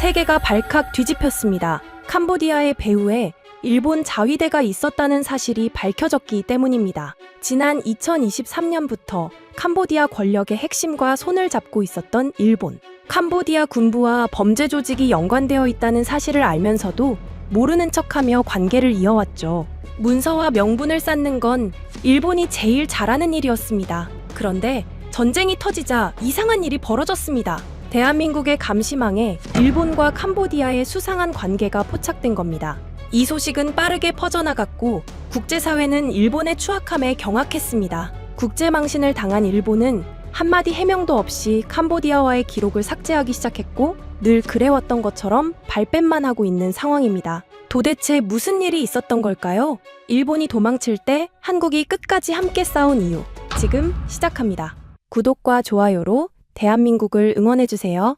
세계가 발칵 뒤집혔습니다. 캄보디아의 배후에 일본 자위대가 있었다는 사실이 밝혀졌기 때문입니다. 지난 2023년부터 캄보디아 권력의 핵심과 손을 잡고 있었던 일본. 캄보디아 군부와 범죄 조직이 연관되어 있다는 사실을 알면서도 모르는 척하며 관계를 이어왔죠. 문서와 명분을 쌓는 건 일본이 제일 잘하는 일이었습니다. 그런데 전쟁이 터지자 이상한 일이 벌어졌습니다. 대한민국의 감시망에 일본과 캄보디아의 수상한 관계가 포착된 겁니다. 이 소식은 빠르게 퍼져나갔고 국제사회는 일본의 추악함에 경악했습니다. 국제망신을 당한 일본은 한마디 해명도 없이 캄보디아와의 기록을 삭제하기 시작했고 늘 그래왔던 것처럼 발뺌만 하고 있는 상황입니다. 도대체 무슨 일이 있었던 걸까요? 일본이 도망칠 때 한국이 끝까지 함께 싸운 이유. 지금 시작합니다. 구독과 좋아요로 대한민국을 응원해주세요.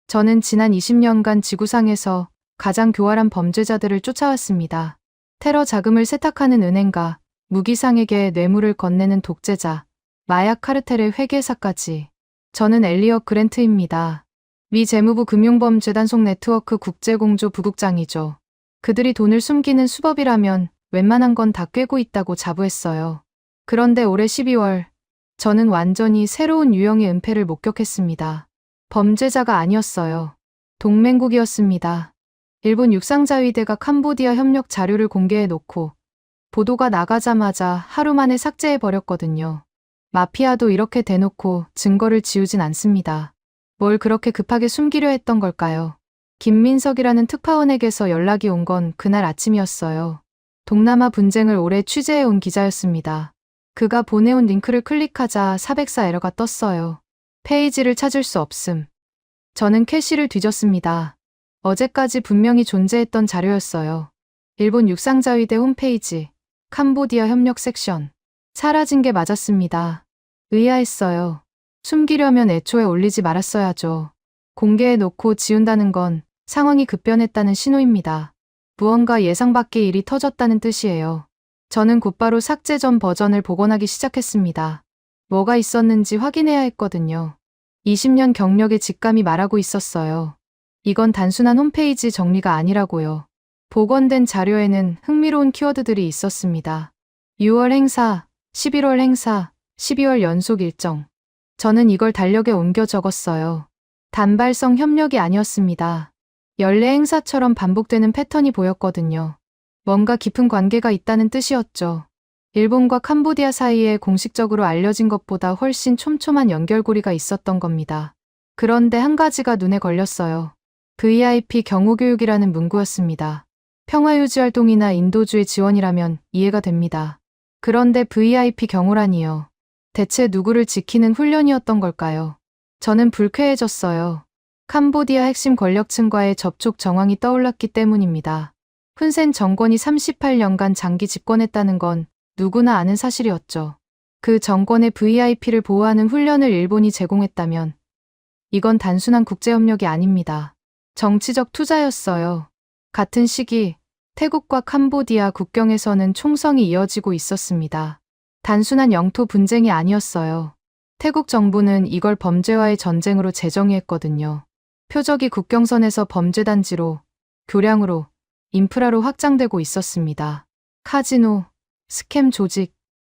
저는 지난 20년간 지구상에서 가장 교활한 범죄자들을 쫓아왔습니다. 테러 자금을 세탁하는 은행가, 무기상에게 뇌물을 건네는 독재자, 마약 카르텔의 회계사까지. 저는 엘리엇 그랜트입니다. 미 재무부 금융범죄단속 네트워크 국제공조 부국장이죠. 그들이 돈을 숨기는 수법이라면 웬만한 건 다 꿰고 있다고 자부했어요. 그런데 올해 12월, 저는 완전히 새로운 유형의 은폐를 목격했습니다. 범죄자가 아니었어요. 동맹국이었습니다. 일본 육상자위대가 캄보디아 협력 자료를 공개해놓고 보도가 나가자마자 하루 만에 삭제해버렸거든요. 마피아도 이렇게 대놓고 증거를 지우진 않습니다. 뭘 그렇게 급하게 숨기려 했던 걸까요? 김민석이라는 특파원에게서 연락이 온 건 그날 아침이었어요. 동남아 분쟁을 오래 취재해온 기자였습니다. 그가 보내온 링크를 클릭하자 404 에러가 떴어요. 페이지를 찾을 수 없음. 저는 캐시를 뒤졌습니다. 어제까지 분명히 존재했던 자료였어요. 일본 육상자위대 홈페이지, 캄보디아 협력 섹션. 사라진 게 맞았습니다. 의아했어요. 숨기려면 애초에 올리지 말았어야죠. 공개해놓고 지운다는 건 상황이 급변했다는 신호입니다. 무언가 예상 밖의 일이 터졌다는 뜻이에요. 저는 곧바로 삭제 전 버전을 복원하기 시작했습니다. 뭐가 있었는지 확인해야 했거든요. 20년 경력의 직감이 말하고 있었어요. 이건 단순한 홈페이지 정리가 아니라고요. 복원된 자료에는 흥미로운 키워드들이 있었습니다. 6월 행사, 11월 행사, 12월 연속 일정. 저는 이걸 달력에 옮겨 적었어요. 단발성 협력이 아니었습니다. 연례 행사처럼 반복되는 패턴이 보였거든요. 뭔가 깊은 관계가 있다는 뜻이었죠. 일본과 캄보디아 사이에 공식적으로 알려진 것보다 훨씬 촘촘한 연결고리가 있었던 겁니다. 그런데 한 가지가 눈에 걸렸어요. VIP 경호교육이라는 문구였습니다. 평화유지 활동이나 인도주의 지원이라면 이해가 됩니다. 그런데 VIP 경호라니요. 대체 누구를 지키는 훈련이었던 걸까요? 저는 불쾌해졌어요. 캄보디아 핵심 권력층과의 접촉 정황이 떠올랐기 때문입니다. 훈센 정권이 38년간 장기 집권했다는 건 누구나 아는 사실이었죠. 그 정권의 VIP를 보호하는 훈련을 일본이 제공했다면 이건 단순한 국제협력이 아닙니다. 정치적 투자였어요. 같은 시기 태국과 캄보디아 국경에서는 총성이 이어지고 있었습니다. 단순한 영토 분쟁이 아니었어요. 태국 정부는 이걸 범죄와의 전쟁으로 재정의했거든요. 표적이 국경선에서 범죄단지로, 교량으로, 인프라로 확장되고 있었습니다. 카지노, 스캠 조직,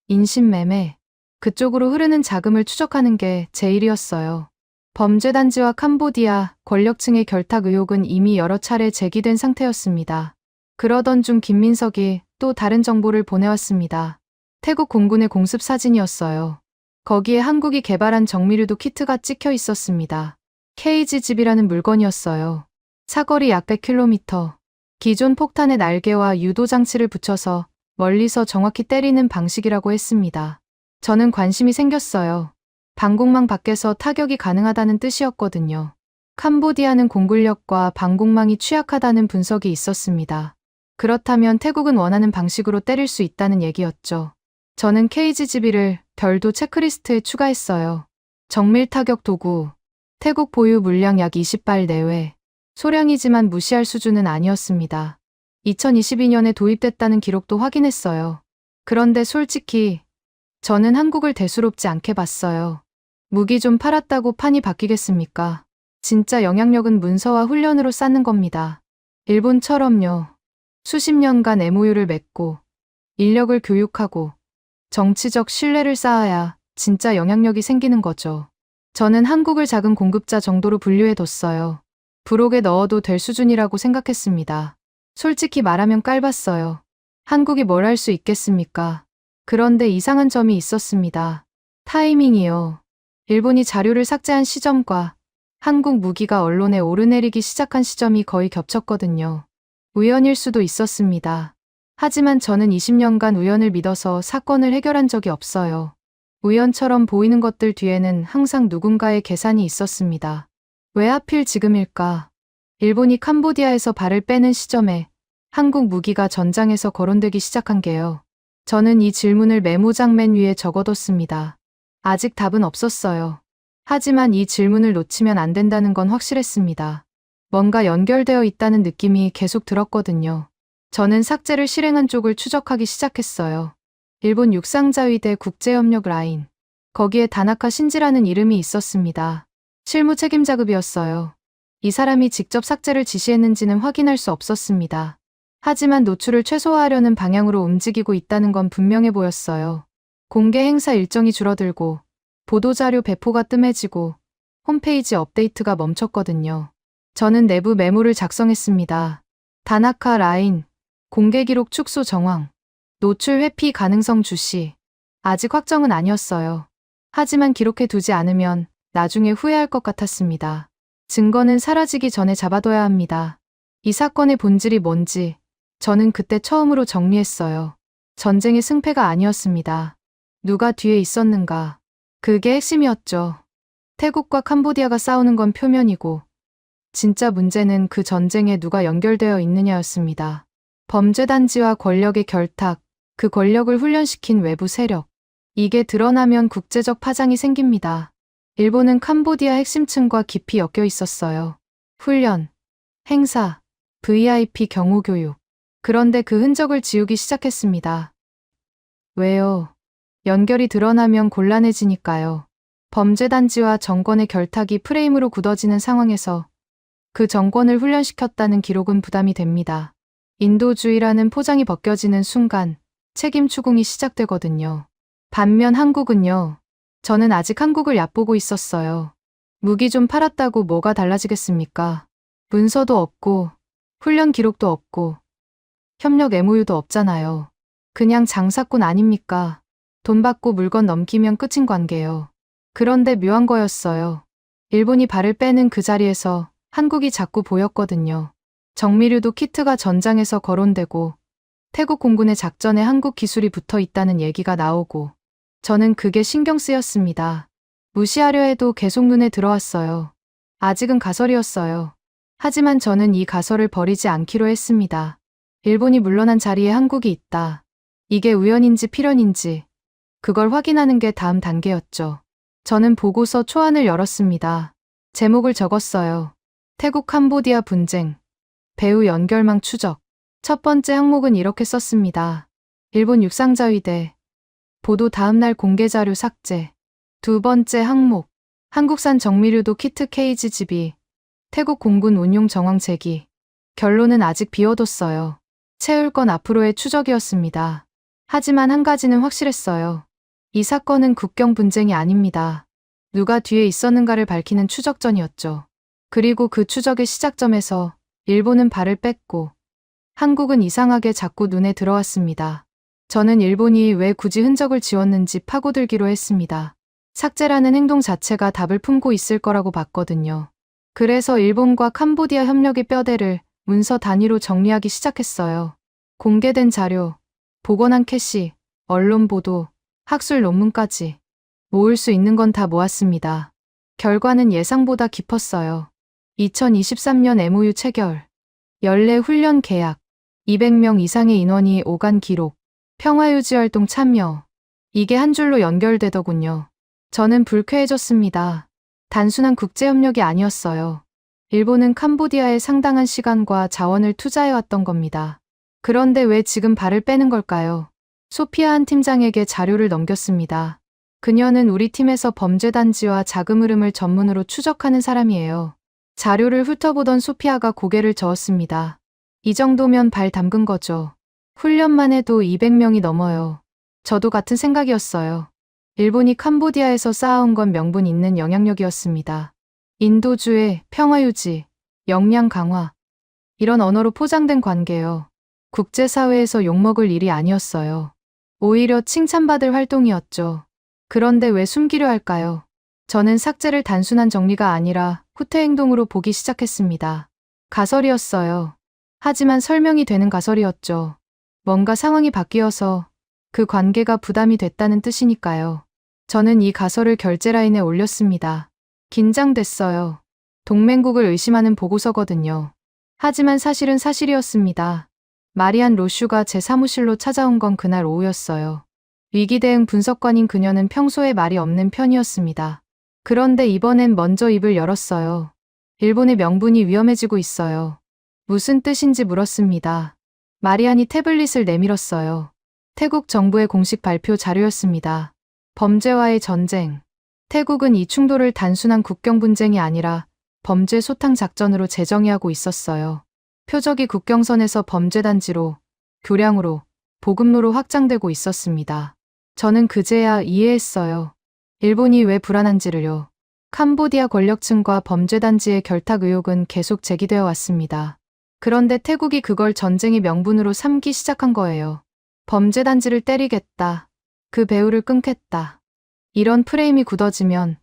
인신매매, 그쪽으로 흐르는 자금을 추적하는 게 제 일이었어요. 범죄단지와 캄보디아 권력층의 결탁 의혹은 이미 여러 차례 제기된 상태였습니다. 그러던 중 김민석이 또 다른 정보를 보내왔습니다. 태국 공군의 공습 사진이었어요. 거기에 한국이 개발한 정밀유도 키트가 찍혀 있었습니다. KG집이라는 물건이었어요. 사거리 약 100km. 기존 폭탄의 날개와 유도 장치를 붙여서 멀리서 정확히 때리는 방식이라고 했습니다. 저는 관심이 생겼어요. 방공망 밖에서 타격이 가능하다는 뜻이었거든요. 캄보디아는 공군력과 방공망이 취약하다는 분석이 있었습니다. 그렇다면 태국은 원하는 방식으로 때릴 수 있다는 얘기였죠. 저는 KGGB를 별도 체크리스트에 추가했어요. 정밀 타격 도구, 태국 보유 물량 약 20발 내외. 소량이지만 무시할 수준은 아니었습니다. 2022년에 도입됐다는 기록도 확인했어요. 그런데 솔직히 저는 한국을 대수롭지 않게 봤어요. 무기 좀 팔았다고 판이 바뀌겠습니까? 진짜 영향력은 문서와 훈련으로 쌓는 겁니다. 일본처럼요. 수십 년간 MOU를 맺고 인력을 교육하고 정치적 신뢰를 쌓아야 진짜 영향력이 생기는 거죠. 저는 한국을 작은 공급자 정도로 분류해뒀어요. 부록에 넣어도 될 수준이라고 생각했습니다. 솔직히 말하면 깔봤어요. 한국이 뭘 할 수 있겠습니까? 그런데 이상한 점이 있었습니다. 타이밍이요. 일본이 자료를 삭제한 시점과 한국 무기가 언론에 오르내리기 시작한 시점이 거의 겹쳤거든요. 우연일 수도 있었습니다. 하지만 저는 20년간 우연을 믿어서 사건을 해결한 적이 없어요. 우연처럼 보이는 것들 뒤에는 항상 누군가의 계산이 있었습니다. 왜 하필 지금일까? 일본이 캄보디아에서 발을 빼는 시점에 한국 무기가 전장에서 거론되기 시작한 게요. 저는 이 질문을 메모장 맨 위에 적어뒀습니다. 아직 답은 없었어요. 하지만 이 질문을 놓치면 안 된다는 건 확실했습니다. 뭔가 연결되어 있다는 느낌이 계속 들었거든요. 저는 삭제를 실행한 쪽을 추적하기 시작했어요. 일본 육상자위대 국제협력 라인. 거기에 다나카 신지라는 이름이 있었습니다. 실무 책임자급이었어요. 이 사람이 직접 삭제를 지시했는지는 확인할 수 없었습니다. 하지만 노출을 최소화하려는 방향으로 움직이고 있다는 건 분명해 보였어요. 공개 행사 일정이 줄어들고 보도자료 배포가 뜸해지고 홈페이지 업데이트가 멈췄거든요. 저는 내부 메모를 작성했습니다. 다나카 라인, 공개 기록 축소 정황, 노출 회피 가능성 주시. 아직 확정은 아니었어요. 하지만 기록해 두지 않으면 나중에 후회할 것 같았습니다. 증거는 사라지기 전에 잡아둬야 합니다. 이 사건의 본질이 뭔지 저는 그때 처음으로 정리했어요. 전쟁의 승패가 아니었습니다. 누가 뒤에 있었는가. 그게 핵심이었죠. 태국과 캄보디아가 싸우는 건 표면이고 진짜 문제는 그 전쟁에 누가 연결되어 있느냐였습니다. 범죄단지와 권력의 결탁, 그 권력을 훈련시킨 외부 세력. 이게 드러나면 국제적 파장이 생깁니다. 일본은 캄보디아 핵심층과 깊이 엮여 있었어요. 훈련, 행사, VIP 경호교육. 그런데 그 흔적을 지우기 시작했습니다. 왜요? 연결이 드러나면 곤란해지니까요. 범죄단지와 정권의 결탁이 프레임으로 굳어지는 상황에서 그 정권을 훈련시켰다는 기록은 부담이 됩니다. 인도주의라는 포장이 벗겨지는 순간 책임 추궁이 시작되거든요. 반면 한국은요. 저는 아직 한국을 얕보고 있었어요. 무기 좀 팔았다고 뭐가 달라지겠습니까? 문서도 없고 훈련 기록도 없고 협력 MOU도 없잖아요. 그냥 장사꾼 아닙니까? 돈 받고 물건 넘기면 끝인 관계요. 그런데 묘한 거였어요. 일본이 발을 빼는 그 자리에서 한국이 자꾸 보였거든요. 정미류도 키트가 전장에서 거론되고 태국 공군의 작전에 한국 기술이 붙어 있다는 얘기가 나오고 저는 그게 신경 쓰였습니다. 무시하려 해도 계속 눈에 들어왔어요. 아직은 가설이었어요. 하지만 저는 이 가설을 버리지 않기로 했습니다. 일본이 물러난 자리에 한국이 있다. 이게 우연인지 필연인지 그걸 확인하는 게 다음 단계였죠. 저는 보고서 초안을 열었습니다. 제목을 적었어요. 태국 캄보디아 분쟁, 배후 연결망 추적. 첫 번째 항목은 이렇게 썼습니다. 일본 육상자위대, 보도 다음날 공개자료 삭제. 두 번째 항목, 한국산 정미류도 키트 케이지 집이, 태국 공군 운용 정황 제기. 결론은 아직 비워뒀어요. 채울 건 앞으로의 추적이었습니다. 하지만 한 가지는 확실했어요. 이 사건은 국경 분쟁이 아닙니다. 누가 뒤에 있었는가를 밝히는 추적전이었죠. 그리고 그 추적의 시작점에서 일본은 발을 뺐고 한국은 이상하게 자꾸 눈에 들어왔습니다. 저는 일본이 왜 굳이 흔적을 지웠는지 파고들기로 했습니다. 삭제라는 행동 자체가 답을 품고 있을 거라고 봤거든요. 그래서 일본과 캄보디아 협력의 뼈대를 문서 단위로 정리하기 시작했어요. 공개된 자료, 복원한 캐시, 언론 보도, 학술 논문까지 모을 수 있는 건 다 모았습니다. 결과는 예상보다 깊었어요. 2023년 MOU 체결, 연례 훈련 계약, 200명 이상의 인원이 오간 기록, 평화유지활동 참여. 이게 한 줄로 연결되더군요. 저는 불쾌해졌습니다. 단순한 국제협력이 아니었어요. 일본은 캄보디아에 상당한 시간과 자원을 투자해왔던 겁니다. 그런데 왜 지금 발을 빼는 걸까요? 소피아 한 팀장에게 자료를 넘겼습니다. 그녀는 우리 팀에서 범죄단지와 자금 흐름을 전문으로 추적하는 사람이에요. 자료를 훑어보던 소피아가 고개를 저었습니다. 이 정도면 발 담근 거죠. 훈련만 해도 200명이 넘어요. 저도 같은 생각이었어요. 일본이 캄보디아에서 쌓아온 건 명분 있는 영향력이었습니다. 인도주의, 평화유지, 역량 강화. 이런 언어로 포장된 관계요. 국제사회에서 욕먹을 일이 아니었어요. 오히려 칭찬받을 활동이었죠. 그런데 왜 숨기려 할까요? 저는 삭제를 단순한 정리가 아니라 후퇴 행동으로 보기 시작했습니다. 가설이었어요. 하지만 설명이 되는 가설이었죠. 뭔가 상황이 바뀌어서 그 관계가 부담이 됐다는 뜻이니까요. 저는 이 가설을 결제라인에 올렸습니다. 긴장됐어요. 동맹국을 의심하는 보고서거든요. 하지만 사실은 사실이었습니다. 마리안 로슈가 제 사무실로 찾아온 건 그날 오후였어요. 위기 대응 분석관인 그녀는 평소에 말이 없는 편이었습니다. 그런데 이번엔 먼저 입을 열었어요. 일본의 명분이 위험해지고 있어요. 무슨 뜻인지 물었습니다. 마리안이 태블릿을 내밀었어요. 태국 정부의 공식 발표 자료였습니다. 범죄와의 전쟁. 태국은 이 충돌을 단순한 국경 분쟁이 아니라 범죄 소탕 작전으로 재정의하고 있었어요. 표적이 국경선에서 범죄단지로, 교량으로, 보급로로 확장되고 있었습니다. 저는 그제야 이해했어요. 일본이 왜 불안한지를요. 캄보디아 권력층과 범죄단지의 결탁 의혹은 계속 제기되어 왔습니다. 그런데 태국이 그걸 전쟁의 명분으로 삼기 시작한 거예요. 범죄단지를 때리겠다. 그 배후를 끊겠다. 이런 프레임이 굳어지면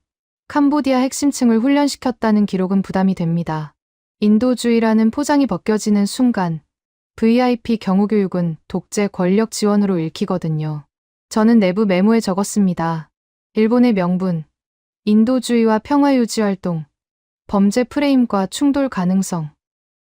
캄보디아 핵심층을 훈련시켰다는 기록은 부담이 됩니다. 인도주의라는 포장이 벗겨지는 순간 VIP 경호교육은 독재 권력 지원으로 읽히거든요. 저는 내부 메모에 적었습니다. 일본의 명분, 인도주의와 평화유지 활동, 범죄 프레임과 충돌 가능성.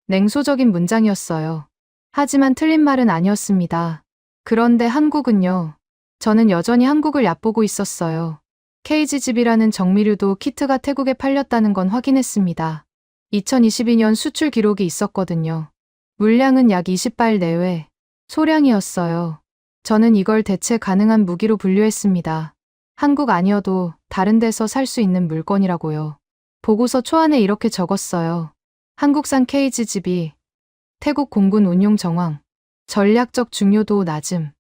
냉소적인 문장이었어요. 하지만 틀린 말은 아니었습니다. 그런데 한국은요. 저는 여전히 한국을 얕보고 있었어요. KG집이라는 정미류도 키트가 태국에 팔렸다는 건 확인했습니다. 2022년 수출 기록이 있었거든요. 물량은 약 20발 내외, 소량이었어요. 저는 이걸 대체 가능한 무기로 분류했습니다. 한국 아니어도 다른 데서 살 수 있는 물건이라고요. 보고서 초안에 이렇게 적었어요. 한국산 KG집이 태국 공군 운용 정황, 전략적 중요도 낮음,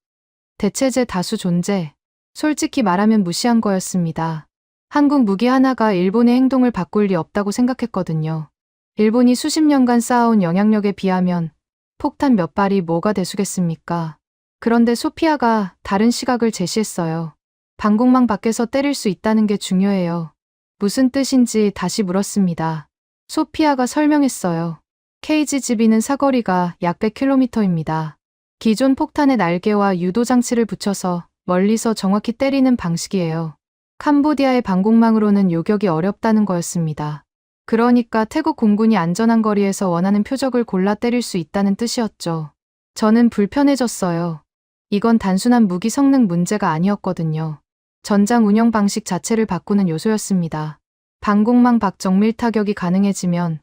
대체제 다수 존재, 솔직히 말하면 무시한 거였습니다. 한국 무기 하나가 일본의 행동을 바꿀 리 없다고 생각했거든요. 일본이 수십 년간 쌓아온 영향력에 비하면 폭탄 몇 발이 뭐가 대수겠습니까? 그런데 소피아가 다른 시각을 제시했어요. 방공망 밖에서 때릴 수 있다는 게 중요해요. 무슨 뜻인지 다시 물었습니다. 소피아가 설명했어요. KGGB는 사거리가 약 100km입니다. 기존 폭탄의 날개와 유도 장치를 붙여서 멀리서 정확히 때리는 방식이에요. 캄보디아의 방공망으로는 요격이 어렵다는 거였습니다. 그러니까 태국 공군이 안전한 거리에서 원하는 표적을 골라 때릴 수 있다는 뜻이었죠. 저는 불편해졌어요. 이건 단순한 무기 성능 문제가 아니었거든요. 전장 운영 방식 자체를 바꾸는 요소였습니다. 방공망 밖 정밀 타격이 가능해지면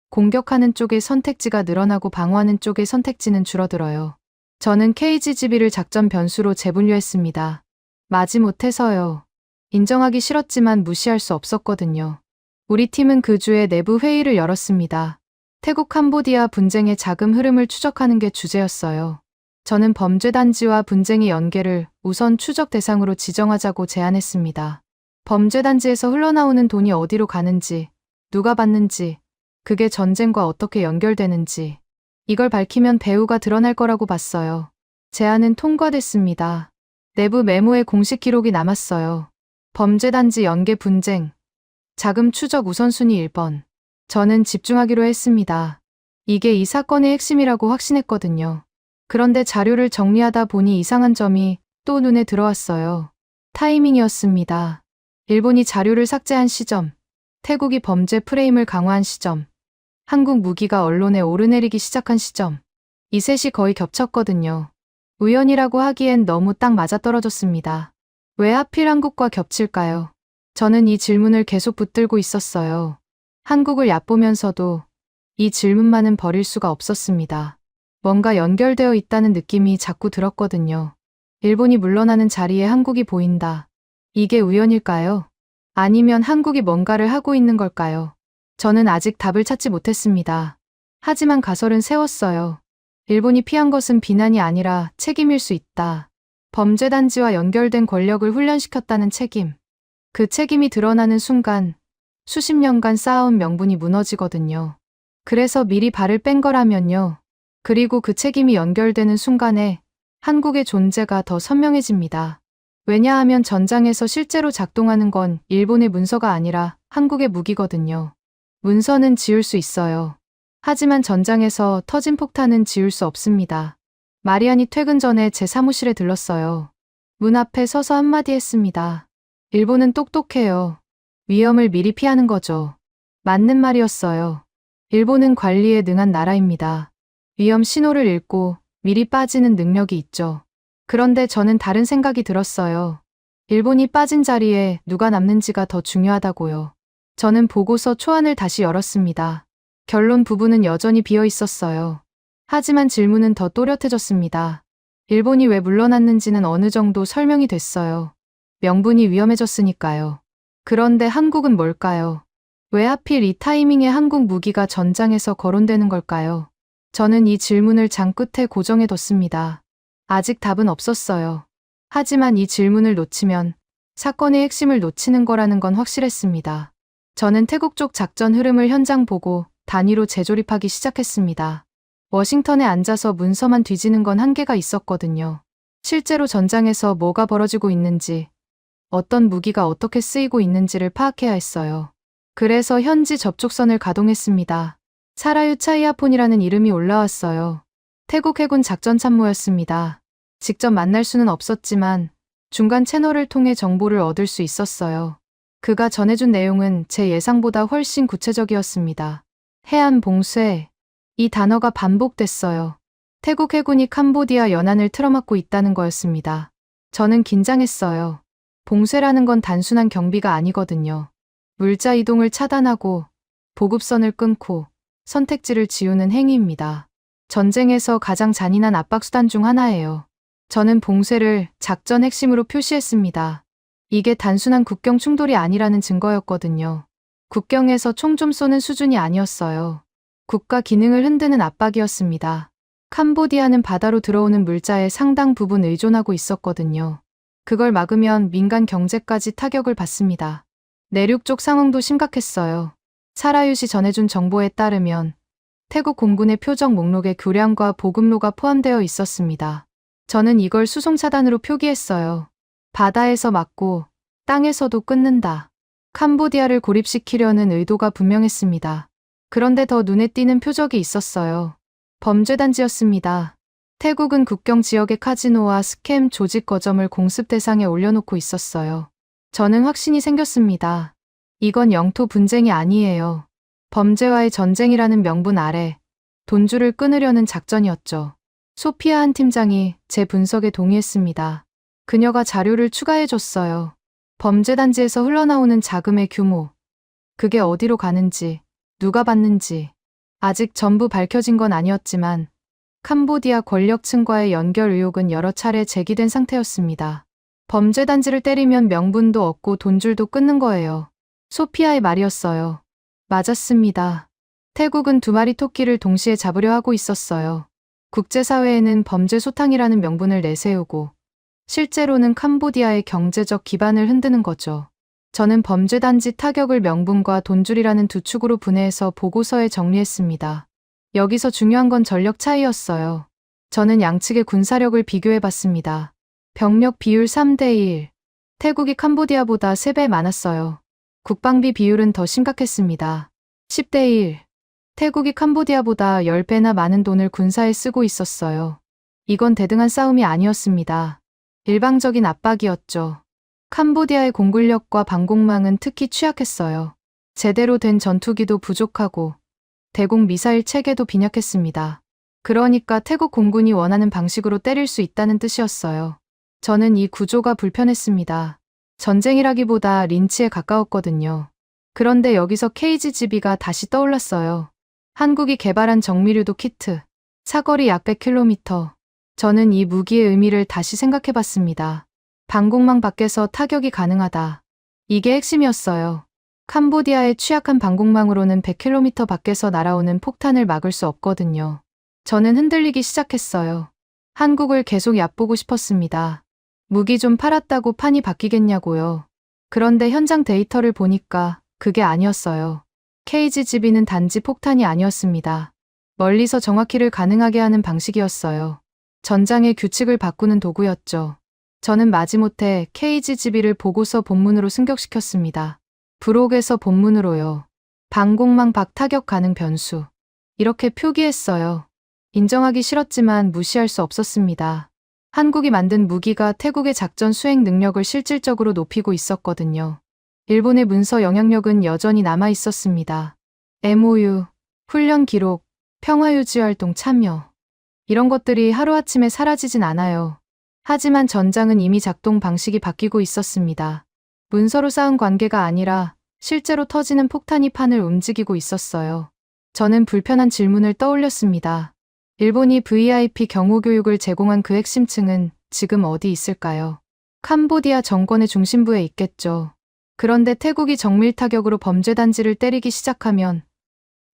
공격하는 쪽의 선택지가 늘어나고 방어하는 쪽의 선택지는 줄어들어요. 저는 KGGB를 작전 변수로 재분류했습니다. 마지못해서요. 인정하기 싫었지만 무시할 수 없었거든요. 우리 팀은 그 주에 내부 회의를 열었습니다. 태국 캄보디아 분쟁의 자금 흐름을 추적하는 게 주제였어요. 저는 범죄단지와 분쟁의 연계를 우선 추적 대상으로 지정하자고 제안했습니다. 범죄단지에서 흘러나오는 돈이 어디로 가는지, 누가 받는지, 그게 전쟁과 어떻게 연결되는지, 이걸 밝히면 배후가 드러날 거라고 봤어요. 제안은 통과됐습니다. 내부 메모에 공식 기록이 남았어요. 범죄단지 연계 분쟁, 자금 추적 우선순위 1번. 저는 집중하기로 했습니다. 이게 이 사건의 핵심이라고 확신했거든요. 그런데 자료를 정리하다 보니 이상한 점이 또 눈에 들어왔어요. 타이밍이었습니다. 일본이 자료를 삭제한 시점, 태국이 범죄 프레임을 강화한 시점, 한국 무기가 언론에 오르내리기 시작한 시점. 이 셋이 거의 겹쳤거든요. 우연이라고 하기엔 너무 딱 맞아떨어졌습니다. 왜 하필 한국과 겹칠까요? 저는 이 질문을 계속 붙들고 있었어요. 한국을 얕보면서도 이 질문만은 버릴 수가 없었습니다. 뭔가 연결되어 있다는 느낌이 자꾸 들었거든요. 일본이 물러나는 자리에 한국이 보인다. 이게 우연일까요? 아니면 한국이 뭔가를 하고 있는 걸까요? 저는 아직 답을 찾지 못했습니다. 하지만 가설은 세웠어요. 일본이 피한 것은 비난이 아니라 책임일 수 있다. 범죄단지와 연결된 권력을 훈련시켰다는 책임. 그 책임이 드러나는 순간 수십 년간 쌓아온 명분이 무너지거든요. 그래서 미리 발을 뺀 거라면요. 그리고 그 책임이 연결되는 순간에 한국의 존재가 더 선명해집니다. 왜냐하면 전장에서 실제로 작동하는 건 일본의 문서가 아니라 한국의 무기거든요. 문서는 지울 수 있어요. 하지만 전장에서 터진 폭탄은 지울 수 없습니다. 마리안이 퇴근 전에 제 사무실에 들렀어요. 문 앞에 서서 한마디 했습니다. 일본은 똑똑해요. 위험을 미리 피하는 거죠. 맞는 말이었어요. 일본은 관리에 능한 나라입니다. 위험 신호를 읽고 미리 빠지는 능력이 있죠. 그런데 저는 다른 생각이 들었어요. 일본이 빠진 자리에 누가 남는지가 더 중요하다고요. 저는 보고서 초안을 다시 열었습니다. 결론 부분은 여전히 비어 있었어요. 하지만 질문은 더 또렷해졌습니다. 일본이 왜 물러났는지는 어느 정도 설명이 됐어요. 명분이 위험해졌으니까요. 그런데 한국은 뭘까요? 왜 하필 이 타이밍에 한국 무기가 전장에서 거론되는 걸까요? 저는 이 질문을 장끝에 고정해뒀습니다. 아직 답은 없었어요. 하지만 이 질문을 놓치면 사건의 핵심을 놓치는 거라는 건 확실했습니다. 저는 태국 쪽 작전 흐름을 현장 보고 단위로 재조립하기 시작했습니다. 워싱턴에 앉아서 문서만 뒤지는 건 한계가 있었거든요. 실제로 전장에서 뭐가 벌어지고 있는지, 어떤 무기가 어떻게 쓰이고 있는지를 파악해야 했어요. 그래서 현지 접촉선을 가동했습니다. 사라유 차이아폰이라는 이름이 올라왔어요. 태국 해군 작전 참모였습니다. 직접 만날 수는 없었지만 중간 채널을 통해 정보를 얻을 수 있었어요. 그가 전해준 내용은 제 예상보다 훨씬 구체적이었습니다. 해안 봉쇄. 이 단어가 반복됐어요. 태국 해군이 캄보디아 연안을 틀어막고 있다는 거였습니다. 저는 긴장했어요. 봉쇄라는 건 단순한 경비가 아니거든요. 물자 이동을 차단하고 보급선을 끊고 선택지를 지우는 행위입니다. 전쟁에서 가장 잔인한 압박수단 중 하나예요. 저는 봉쇄를 작전 핵심으로 표시했습니다. 이게 단순한 국경 충돌이 아니라는 증거였거든요. 국경에서 총 좀 쏘는 수준이 아니었어요. 국가 기능을 흔드는 압박이었습니다. 캄보디아는 바다로 들어오는 물자의 상당 부분 의존하고 있었거든요. 그걸 막으면 민간 경제까지 타격을 받습니다. 내륙 쪽 상황도 심각했어요. 사라윳이 전해준 정보에 따르면 태국 공군의 표적 목록에 교량과 보급로가 포함되어 있었습니다. 저는 이걸 수송 차단으로 표기했어요. 바다에서 막고 땅에서도 끊는다. 캄보디아를 고립시키려는 의도가 분명했습니다. 그런데 더 눈에 띄는 표적이 있었어요. 범죄단지였습니다. 태국은 국경 지역의 카지노와 스캠 조직 거점을 공습 대상에 올려놓고 있었어요. 저는 확신이 생겼습니다. 이건 영토 분쟁이 아니에요. 범죄와의 전쟁이라는 명분 아래 돈줄을 끊으려는 작전이었죠. 소피아 한 팀장이 제 분석에 동의했습니다. 그녀가 자료를 추가해줬어요. 범죄단지에서 흘러나오는 자금의 규모, 그게 어디로 가는지, 누가 받는지 아직 전부 밝혀진 건 아니었지만 캄보디아 권력층과의 연결 의혹은 여러 차례 제기된 상태였습니다. 범죄단지를 때리면 명분도 없고 돈줄도 끊는 거예요. 소피아의 말이었어요. 맞았습니다. 태국은 두 마리 토끼를 동시에 잡으려 하고 있었어요. 국제사회에는 범죄 소탕이라는 명분을 내세우고 실제로는 캄보디아의 경제적 기반을 흔드는 거죠. 저는 범죄단지 타격을 명분과 돈줄이라는 두 축으로 분해해서 보고서에 정리했습니다. 여기서 중요한 건 전력 차이였어요. 저는 양측의 군사력을 비교해봤습니다. 병력 비율 3대1. 태국이 캄보디아보다 3배 많았어요. 국방비 비율은 더 심각했습니다. 10대1. 태국이 캄보디아보다 10배나 많은 돈을 군사에 쓰고 있었어요. 이건 대등한 싸움이 아니었습니다. 일방적인 압박이었죠. 캄보디아의 공군력과 방공망은 특히 취약했어요. 제대로 된 전투기도 부족하고 대공 미사일 체계도 빈약했습니다. 그러니까 태국 공군이 원하는 방식으로 때릴 수 있다는 뜻이었어요. 저는 이 구조가 불편했습니다. 전쟁이라기보다 린치에 가까웠거든요. 그런데 여기서 KGB가 다시 떠올랐어요. 한국이 개발한 정밀유도 키트, 사거리 약 100km. 저는 이 무기의 의미를 다시 생각해봤습니다. 방공망 밖에서 타격이 가능하다. 이게 핵심이었어요. 캄보디아의 취약한 방공망으로는 100km 밖에서 날아오는 폭탄을 막을 수 없거든요. 저는 흔들리기 시작했어요. 한국을 계속 얕보고 싶었습니다. 무기 좀 팔았다고 판이 바뀌겠냐고요. 그런데 현장 데이터를 보니까 그게 아니었어요. KGB는 단지 폭탄이 아니었습니다. 멀리서 정확히를 가능하게 하는 방식이었어요. 전장의 규칙을 바꾸는 도구였죠. 저는 마지못해 KGB를 보고서 본문으로 승격시켰습니다. 부록에서 본문으로요. 방공망 밖 타격 가능 변수. 이렇게 표기했어요. 인정하기 싫었지만 무시할 수 없었습니다. 한국이 만든 무기가 태국의 작전 수행 능력을 실질적으로 높이고 있었거든요. 일본의 문서 영향력은 여전히 남아 있었습니다. MOU, 훈련 기록, 평화유지 활동 참여. 이런 것들이 하루아침에 사라지진 않아요. 하지만 전장은 이미 작동 방식이 바뀌고 있었습니다. 문서로 쌓은 관계가 아니라 실제로 터지는 폭탄이 판을 움직이고 있었어요. 저는 불편한 질문을 떠올렸습니다. 일본이 VIP 경호 교육을 제공한 그 핵심층은 지금 어디 있을까요? 캄보디아 정권의 중심부에 있겠죠. 그런데 태국이 정밀 타격으로 범죄 단지를 때리기 시작하면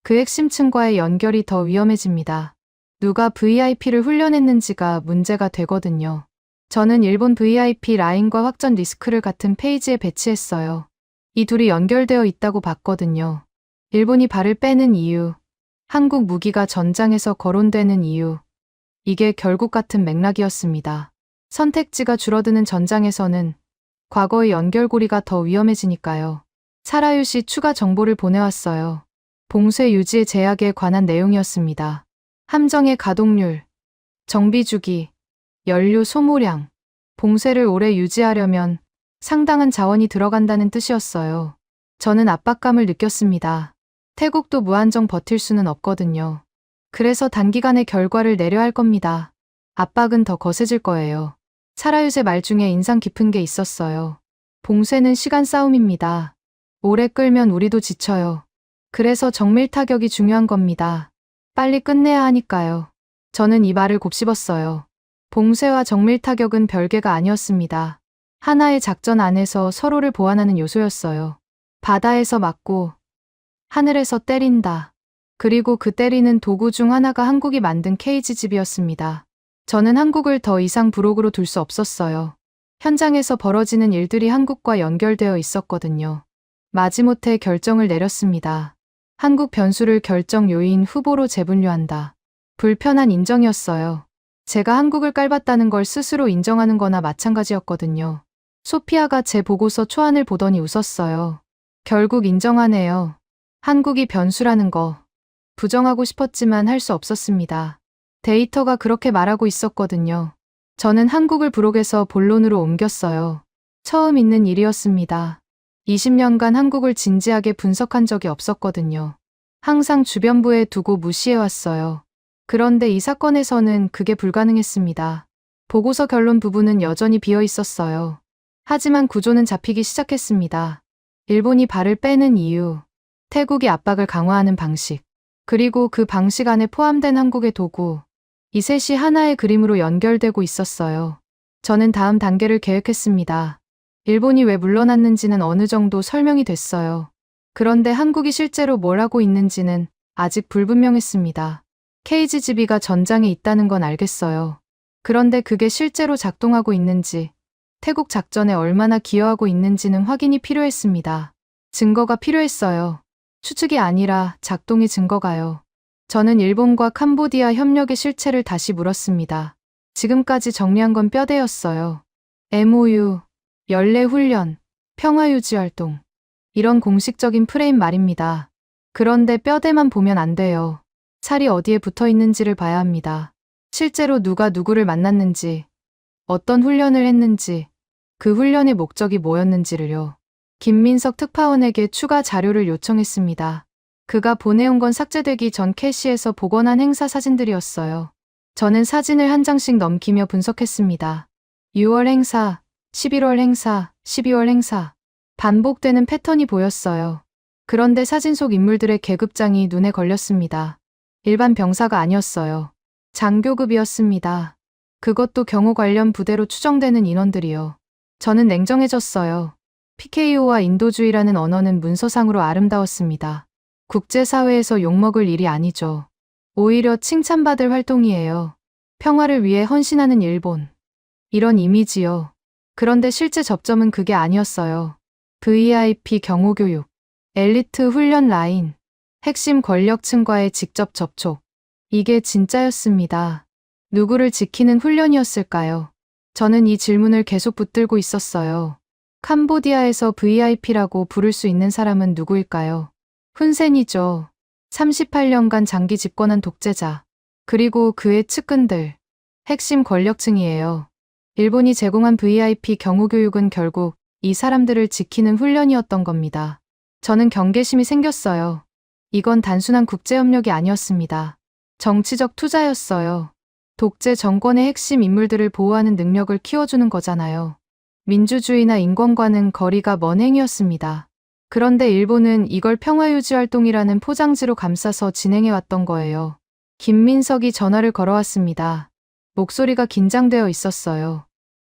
그 핵심층과의 연결이 더 위험해집니다. 누가 VIP를 훈련했는지가 문제가 되거든요. 저는 일본 VIP 라인과 확전 리스크를 같은 페이지에 배치했어요. 이 둘이 연결되어 있다고 봤거든요. 일본이 발을 빼는 이유, 한국 무기가 전장에서 거론되는 이유, 이게 결국 같은 맥락이었습니다. 선택지가 줄어드는 전장에서는 과거의 연결고리가 더 위험해지니까요. 사라유시 추가 정보를 보내왔어요. 봉쇄 유지의 제약에 관한 내용이었습니다. 함정의 가동률, 정비 주기, 연료 소모량, 봉쇄를 오래 유지하려면 상당한 자원이 들어간다는 뜻이었어요. 저는 압박감을 느꼈습니다. 태국도 무한정 버틸 수는 없거든요. 그래서 단기간에 결과를 내려야 할 겁니다. 압박은 더 거세질 거예요. 사라윕의 말 중에 인상 깊은 게 있었어요. 봉쇄는 시간 싸움입니다. 오래 끌면 우리도 지쳐요. 그래서 정밀 타격이 중요한 겁니다. 빨리 끝내야 하니까요. 저는 이 말을 곱씹었어요. 봉쇄와 정밀 타격은 별개가 아니었습니다. 하나의 작전 안에서 서로를 보완하는 요소였어요. 바다에서 맞고 하늘에서 때린다. 그리고 그 때리는 도구 중 하나가 한국이 만든 KGB였습니다. 저는 한국을 더 이상 부록으로 둘 수 없었어요. 현장에서 벌어지는 일들이 한국과 연결되어 있었거든요. 마지못해 결정을 내렸습니다. 한국 변수를 결정 요인 후보로 재분류한다. 불편한 인정이었어요. 제가 한국을 깔봤다는 걸 스스로 인정하는 거나 마찬가지였거든요. 소피아가 제 보고서 초안을 보더니 웃었어요. 결국 인정하네요. 한국이 변수라는 거. 부정하고 싶었지만 할 수 없었습니다. 데이터가 그렇게 말하고 있었거든요. 저는 한국을 부록에서 본론으로 옮겼어요. 처음 있는 일이었습니다. 20년간 한국을 진지하게 분석한 적이 없었거든요. 항상 주변부에 두고 무시해왔어요. 그런데 이 사건에서는 그게 불가능했습니다. 보고서 결론 부분은 여전히 비어 있었어요. 하지만 구조는 잡히기 시작했습니다. 일본이 발을 빼는 이유, 태국이 압박을 강화하는 방식, 그리고 그 방식 안에 포함된 한국의 도구, 이 셋이 하나의 그림으로 연결되고 있었어요. 저는 다음 단계를 계획했습니다. 일본이 왜 물러났는지는 어느 정도 설명이 됐어요. 그런데 한국이 실제로 뭘 하고 있는지는 아직 불분명했습니다. KGB가 전장에 있다는 건 알겠어요. 그런데 그게 실제로 작동하고 있는지, 태국 작전에 얼마나 기여하고 있는지는 확인이 필요했습니다. 증거가 필요했어요. 추측이 아니라 작동의 증거가요. 저는 일본과 캄보디아 협력의 실체를 다시 물었습니다. 지금까지 정리한 건 뼈대였어요. MOU, 연례훈련, 평화유지활동. 이런 공식적인 프레임 말입니다. 그런데 뼈대만 보면 안 돼요. 살이 어디에 붙어 있는지를 봐야 합니다. 실제로 누가 누구를 만났는지, 어떤 훈련을 했는지, 그 훈련의 목적이 뭐였는지를요. 김민석 특파원에게 추가 자료를 요청했습니다. 그가 보내온 건 삭제되기 전 캐시에서 복원한 행사 사진들이었어요. 저는 사진을 한 장씩 넘기며 분석했습니다. 6월 행사, 11월 행사, 12월 행사. 반복되는 패턴이 보였어요. 그런데 사진 속 인물들의 계급장이 눈에 걸렸습니다. 일반 병사가 아니었어요. 장교급이었습니다. 그것도 경호 관련 부대로 추정되는 인원들이요. 저는 냉정해졌어요. PKO와 인도주의라는 언어는 문서상으로 아름다웠습니다. 국제사회에서 욕먹을 일이 아니죠. 오히려 칭찬받을 활동이에요. 평화를 위해 헌신하는 일본. 이런 이미지요. 그런데 실제 접점은 그게 아니었어요. VIP 경호교육, 엘리트 훈련 라인, 핵심 권력층과의 직접 접촉. 이게 진짜였습니다. 누구를 지키는 훈련이었을까요? 저는 이 질문을 계속 붙들고 있었어요. 캄보디아에서 VIP라고 부를 수 있는 사람은 누구일까요? 훈센이죠. 38년간 장기 집권한 독재자. 그리고 그의 측근들. 핵심 권력층이에요. 일본이 제공한 VIP 경호교육은 결국 이 사람들을 지키는 훈련이었던 겁니다. 저는 경계심이 생겼어요. 이건 단순한 국제협력이 아니었습니다. 정치적 투자였어요. 독재 정권의 핵심 인물들을 보호하는 능력을 키워주는 거잖아요. 민주주의나 인권과는 거리가 먼 행위였습니다. 그런데 일본은 이걸 평화유지 활동이라는 포장지로 감싸서 진행해왔던 거예요. 김민석이 전화를 걸어왔습니다. 목소리가 긴장되어 있었어요.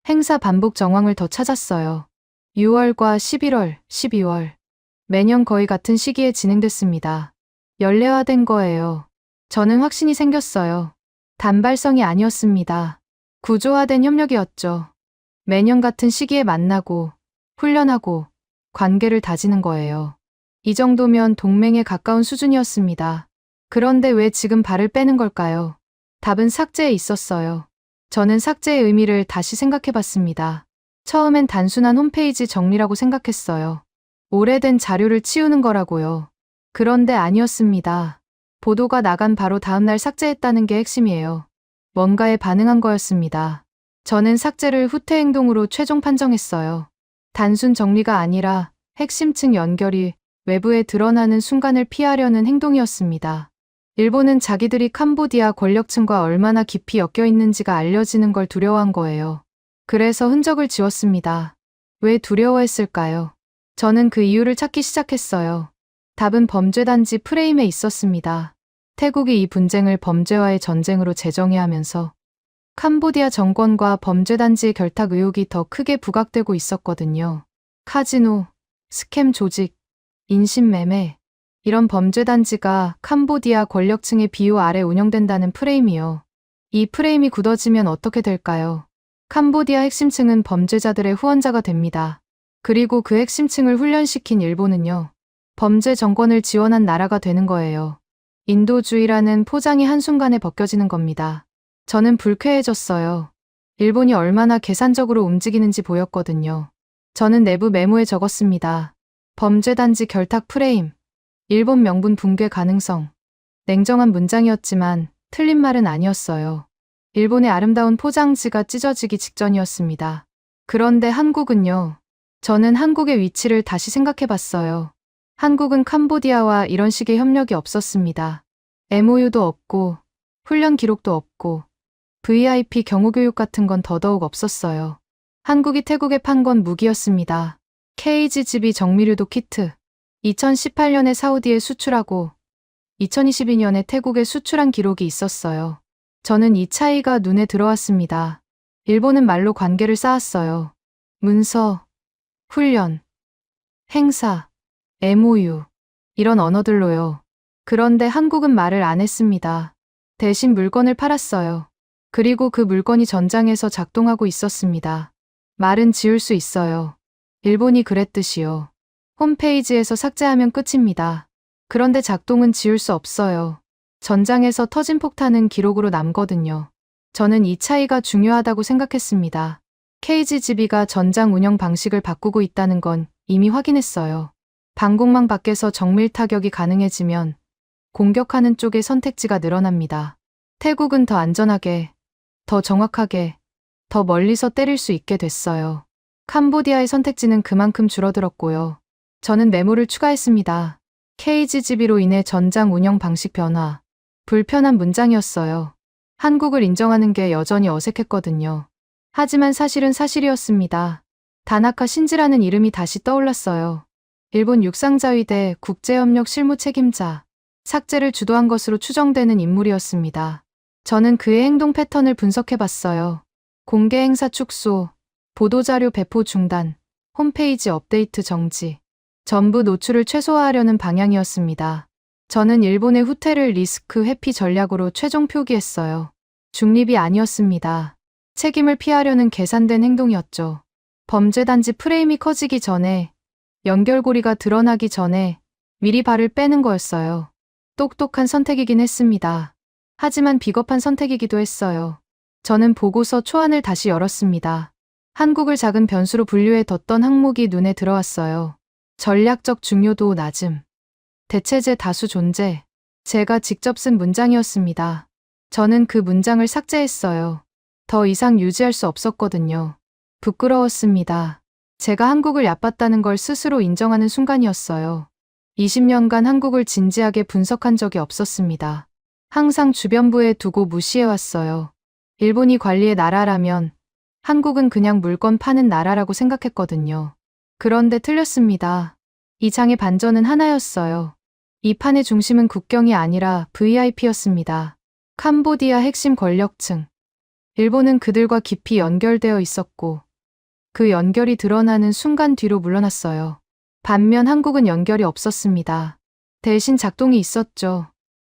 행사 반복 정황을 더 찾았어요. 6월과 11월, 12월. 매년 거의 같은 시기에 진행됐습니다. 연례화된 거예요. 저는 확신이 생겼어요. 단발성이 아니었습니다. 구조화된 협력이었죠. 매년 같은 시기에 만나고, 훈련하고, 관계를 다지는 거예요. 이 정도면 동맹에 가까운 수준이었습니다. 그런데 왜 지금 발을 빼는 걸까요? 답은 삭제에 있었어요. 저는 삭제의 의미를 다시 생각해봤습니다. 처음엔 단순한 홈페이지 정리라고 생각했어요. 오래된 자료를 치우는 거라고요. 그런데 아니었습니다. 보도가 나간 바로 다음날 삭제했다는 게 핵심이에요. 뭔가에 반응한 거였습니다. 저는 삭제를 후퇴 행동으로 최종 판정했어요. 단순 정리가 아니라 핵심층 연결이 외부에 드러나는 순간을 피하려는 행동이었습니다. 일본은 자기들이 캄보디아 권력층과 얼마나 깊이 엮여 있는지가 알려지는 걸 두려워한 거예요. 그래서 흔적을 지웠습니다. 왜 두려워했을까요? 저는 그 이유를 찾기 시작했어요. 답은 범죄단지 프레임에 있었습니다. 태국이 이 분쟁을 범죄와의 전쟁으로 재정의하면서 캄보디아 정권과 범죄단지의 결탁 의혹이 더 크게 부각되고 있었거든요. 카지노, 스캠 조직, 인신매매, 이런 범죄단지가 캄보디아 권력층의 비호 아래 운영된다는 프레임이요. 이 프레임이 굳어지면 어떻게 될까요? 캄보디아 핵심층은 범죄자들의 후원자가 됩니다. 그리고 그 핵심층을 훈련시킨 일본은요. 범죄 정권을 지원한 나라가 되는 거예요. 인도주의라는 포장이 한순간에 벗겨지는 겁니다. 저는 불쾌해졌어요. 일본이 얼마나 계산적으로 움직이는지 보였거든요. 저는 내부 메모에 적었습니다. 범죄단지 결탁 프레임, 일본 명분 붕괴 가능성. 냉정한 문장이었지만 틀린 말은 아니었어요. 일본의 아름다운 포장지가 찢어지기 직전이었습니다. 그런데 한국은요. 저는 한국의 위치를 다시 생각해봤어요. 한국은 캄보디아와 이런 식의 협력이 없었습니다. MOU도 없고, 훈련 기록도 없고, VIP 경호교육 같은 건 더더욱 없었어요. 한국이 태국에 판 건 무기였습니다. KGGB 정밀유도 키트. 2018년에 사우디에 수출하고 2022년에 태국에 수출한 기록이 있었어요. 저는 이 차이가 눈에 들어왔습니다. 일본은 말로 관계를 쌓았어요. 문서, 훈련, 행사, MOU, 이런 언어들로요. 그런데 한국은 말을 안 했습니다. 대신 물건을 팔았어요. 그리고 그 물건이 전장에서 작동하고 있었습니다. 말은 지울 수 있어요. 일본이 그랬듯이요. 홈페이지에서 삭제하면 끝입니다. 그런데 작동은 지울 수 없어요. 전장에서 터진 폭탄은 기록으로 남거든요. 저는 이 차이가 중요하다고 생각했습니다. KGGB가 전장 운영 방식을 바꾸고 있다는 건 이미 확인했어요. 방공망 밖에서 정밀 타격이 가능해지면 공격하는 쪽의 선택지가 늘어납니다. 태국은 더 안전하게, 더 정확하게, 더 멀리서 때릴 수 있게 됐어요. 캄보디아의 선택지는 그만큼 줄어들었고요. 저는 메모를 추가했습니다. KGGB로 인해 전장 운영 방식 변화. 불편한 문장이었어요. 한국을 인정하는 게 여전히 어색했거든요. 하지만 사실은 사실이었습니다. 다나카 신지라는 이름이 다시 떠올랐어요. 일본 육상자위대 국제협력 실무 책임자. 삭제를 주도한 것으로 추정되는 인물이었습니다. 저는 그의 행동 패턴을 분석해봤어요. 공개 행사 축소, 보도자료 배포 중단, 홈페이지 업데이트 정지. 전부 노출을 최소화하려는 방향이었습니다. 저는 일본의 후퇴를 리스크 회피 전략으로 최종 표기했어요. 중립이 아니었습니다. 책임을 피하려는 계산된 행동이었죠. 범죄단지 프레임이 커지기 전에, 연결고리가 드러나기 전에 미리 발을 빼는 거였어요. 똑똑한 선택이긴 했습니다. 하지만 비겁한 선택이기도 했어요. 저는 보고서 초안을 다시 열었습니다. 한국을 작은 변수로 분류해 뒀던 항목이 눈에 들어왔어요. 전략적 중요도 낮음. 대체제 다수 존재. 제가 직접 쓴 문장이었습니다. 저는 그 문장을 삭제했어요. 더 이상 유지할 수 없었거든요. 부끄러웠습니다. 제가 한국을 얕봤다는 걸 스스로 인정하는 순간이었어요. 20년간 한국을 진지하게 분석한 적이 없었습니다. 항상 주변부에 두고 무시해왔어요. 일본이 관리의 나라라면 한국은 그냥 물건 파는 나라라고 생각했거든요. 그런데 틀렸습니다. 이 장의 반전은 하나였어요. 이 판의 중심은 국경이 아니라 VIP였습니다. 캄보디아 핵심 권력층. 일본은 그들과 깊이 연결되어 있었고 그 연결이 드러나는 순간 뒤로 물러났어요. 반면 한국은 연결이 없었습니다. 대신 작동이 있었죠.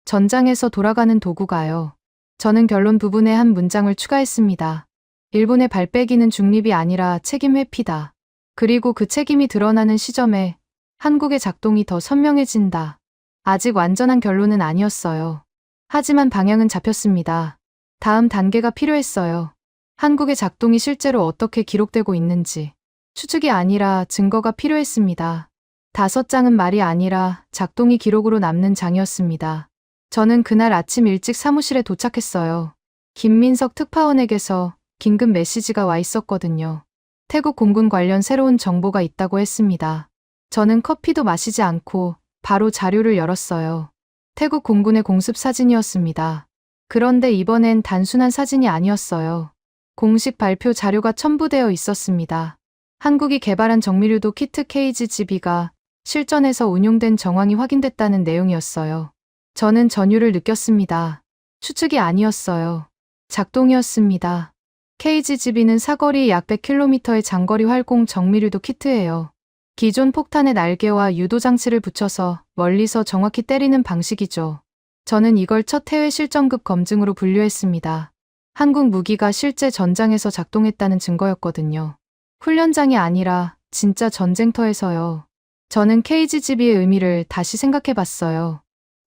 전장에서 돌아가는 도구가요. 저는 결론 부분에 한 문장을 추가했습니다. 일본의 발빼기는 중립이 아니라 책임 회피다. 그리고 그 책임이 드러나는 시점에 한국의 작동이 더 선명해진다. 아직 완전한 결론은 아니었어요. 하지만 방향은 잡혔습니다. 다음 단계가 필요했어요. 한국의 작동이 실제로 어떻게 기록되고 있는지. 추측이 아니라 증거가 필요했습니다. 5장은 말이 아니라 작동이 기록으로 남는 장이었습니다. 저는 그날 아침 일찍 사무실에 도착했어요. 김민석 특파원에게서 긴급 메시지가 와 있었거든요. 태국 공군 관련 새로운 정보가 있다고 했습니다. 저는 커피도 마시지 않고 바로 자료를 열었어요. 태국 공군의 공습 사진이었습니다. 그런데 이번엔 단순한 사진이 아니었어요. 공식 발표 자료가 첨부되어 있었습니다. 한국이 개발한 정밀유도 키트 KGB가 실전에서 운용된 정황이 확인됐다는 내용이었어요. 저는 전율을 느꼈습니다. 추측이 아니었어요. 작동이었습니다. KGB는 사거리 약 100km의 장거리 활공 정밀유도 키트예요. 기존 폭탄의 날개와 유도 장치를 붙여서 멀리서 정확히 때리는 방식이죠. 저는 이걸 첫 해외 실전급 검증으로 분류했습니다. 한국 무기가 실제 전장에서 작동했다는 증거였거든요. 훈련장이 아니라 진짜 전쟁터에서요. 저는 KGB의 의미를 다시 생각해봤어요.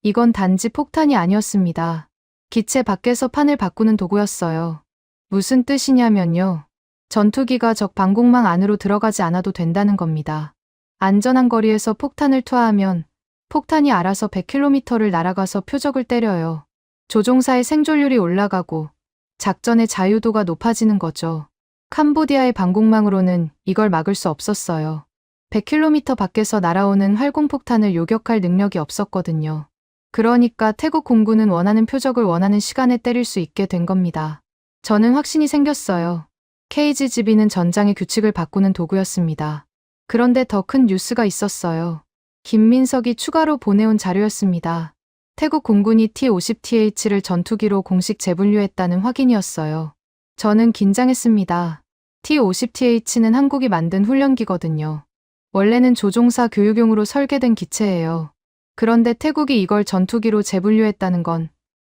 이건 단지 폭탄이 아니었습니다. 기체 밖에서 판을 바꾸는 도구였어요. 무슨 뜻이냐면요. 전투기가 적 방공망 안으로 들어가지 않아도 된다는 겁니다. 안전한 거리에서 폭탄을 투하하면 폭탄이 알아서 100km를 날아가서 표적을 때려요. 조종사의 생존율이 올라가고 작전의 자유도가 높아지는 거죠. 캄보디아의 방공망으로는 이걸 막을 수 없었어요. 100km 밖에서 날아오는 활공폭탄을 요격할 능력이 없었거든요. 그러니까 태국 공군은 원하는 표적을 원하는 시간에 때릴 수 있게 된 겁니다. 저는 확신이 생겼어요. KGB는 전장의 규칙을 바꾸는 도구였습니다. 그런데 더 큰 뉴스가 있었어요. 김민석이 추가로 보내온 자료였습니다. 태국 공군이 T-50TH를 전투기로 공식 재분류했다는 확인이었어요. 저는 긴장했습니다. T-50TH는 한국이 만든 훈련기거든요. 원래는 조종사 교육용으로 설계된 기체예요. 그런데 태국이 이걸 전투기로 재분류했다는 건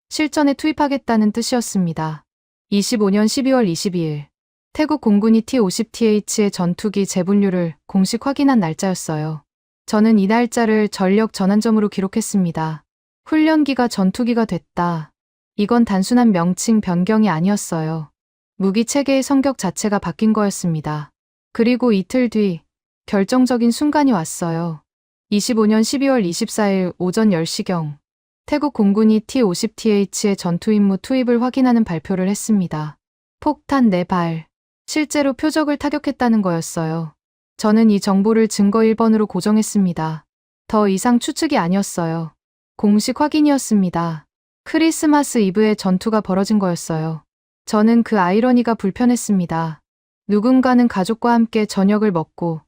실전에 투입하겠다는 뜻이었습니다. 25년 12월 22일. 태국 공군이 T-50TH의 전투기 재분류를 공식 확인한 날짜였어요. 저는 이 날짜를 전력 전환점으로 기록했습니다. 훈련기가 전투기가 됐다. 이건 단순한 명칭 변경이 아니었어요. 무기 체계의 성격 자체가 바뀐 거였습니다. 그리고 이틀 뒤 결정적인 순간이 왔어요. 25년 12월 24일 오전 10시경 태국 공군이 T-50TH의 전투 임무 투입을 확인하는 발표를 했습니다. 폭탄 4발. 실제로 표적을 타격했다는 거였어요. 저는 이 정보를 증거 1번으로 고정했습니다. 더 이상 추측이 아니었어요. 공식 확인이었습니다. 크리스마스 이브에 전투가 벌어진 거였어요. 저는 그 아이러니가 불편했습니다. 누군가는 가족과 함께 저녁을 먹고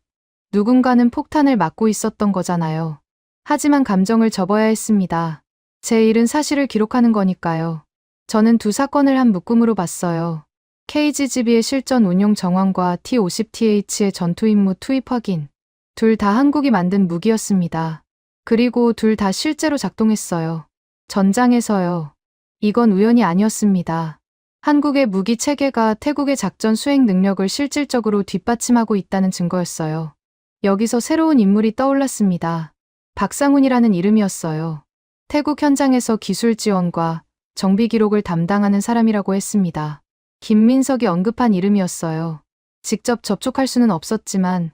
누군가는 폭탄을 맞고 있었던 거잖아요. 하지만 감정을 접어야 했습니다. 제 일은 사실을 기록하는 거니까요. 저는 두 사건을 한 묶음으로 봤어요. KGGB의 실전 운용 정황과 T-50TH의 전투 임무 투입 확인. 둘 다 한국이 만든 무기였습니다. 그리고 둘 다 실제로 작동했어요. 전장에서요. 이건 우연이 아니었습니다. 한국의 무기 체계가 태국의 작전 수행 능력을 실질적으로 뒷받침하고 있다는 증거였어요. 여기서 새로운 인물이 떠올랐습니다. 박상훈이라는 이름이었어요. 태국 현장에서 기술 지원과 정비 기록을 담당하는 사람이라고 했습니다. 김민석이 언급한 이름이었어요. 직접 접촉할 수는 없었지만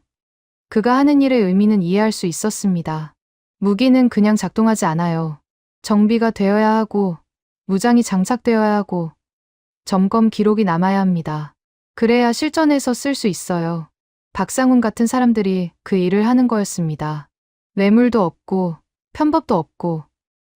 그가 하는 일의 의미는 이해할 수 있었습니다. 무기는 그냥 작동하지 않아요. 정비가 되어야 하고 무장이 장착되어야 하고 점검 기록이 남아야 합니다. 그래야 실전에서 쓸 수 있어요. 박상훈 같은 사람들이 그 일을 하는 거였습니다. 뇌물도 없고 편법도 없고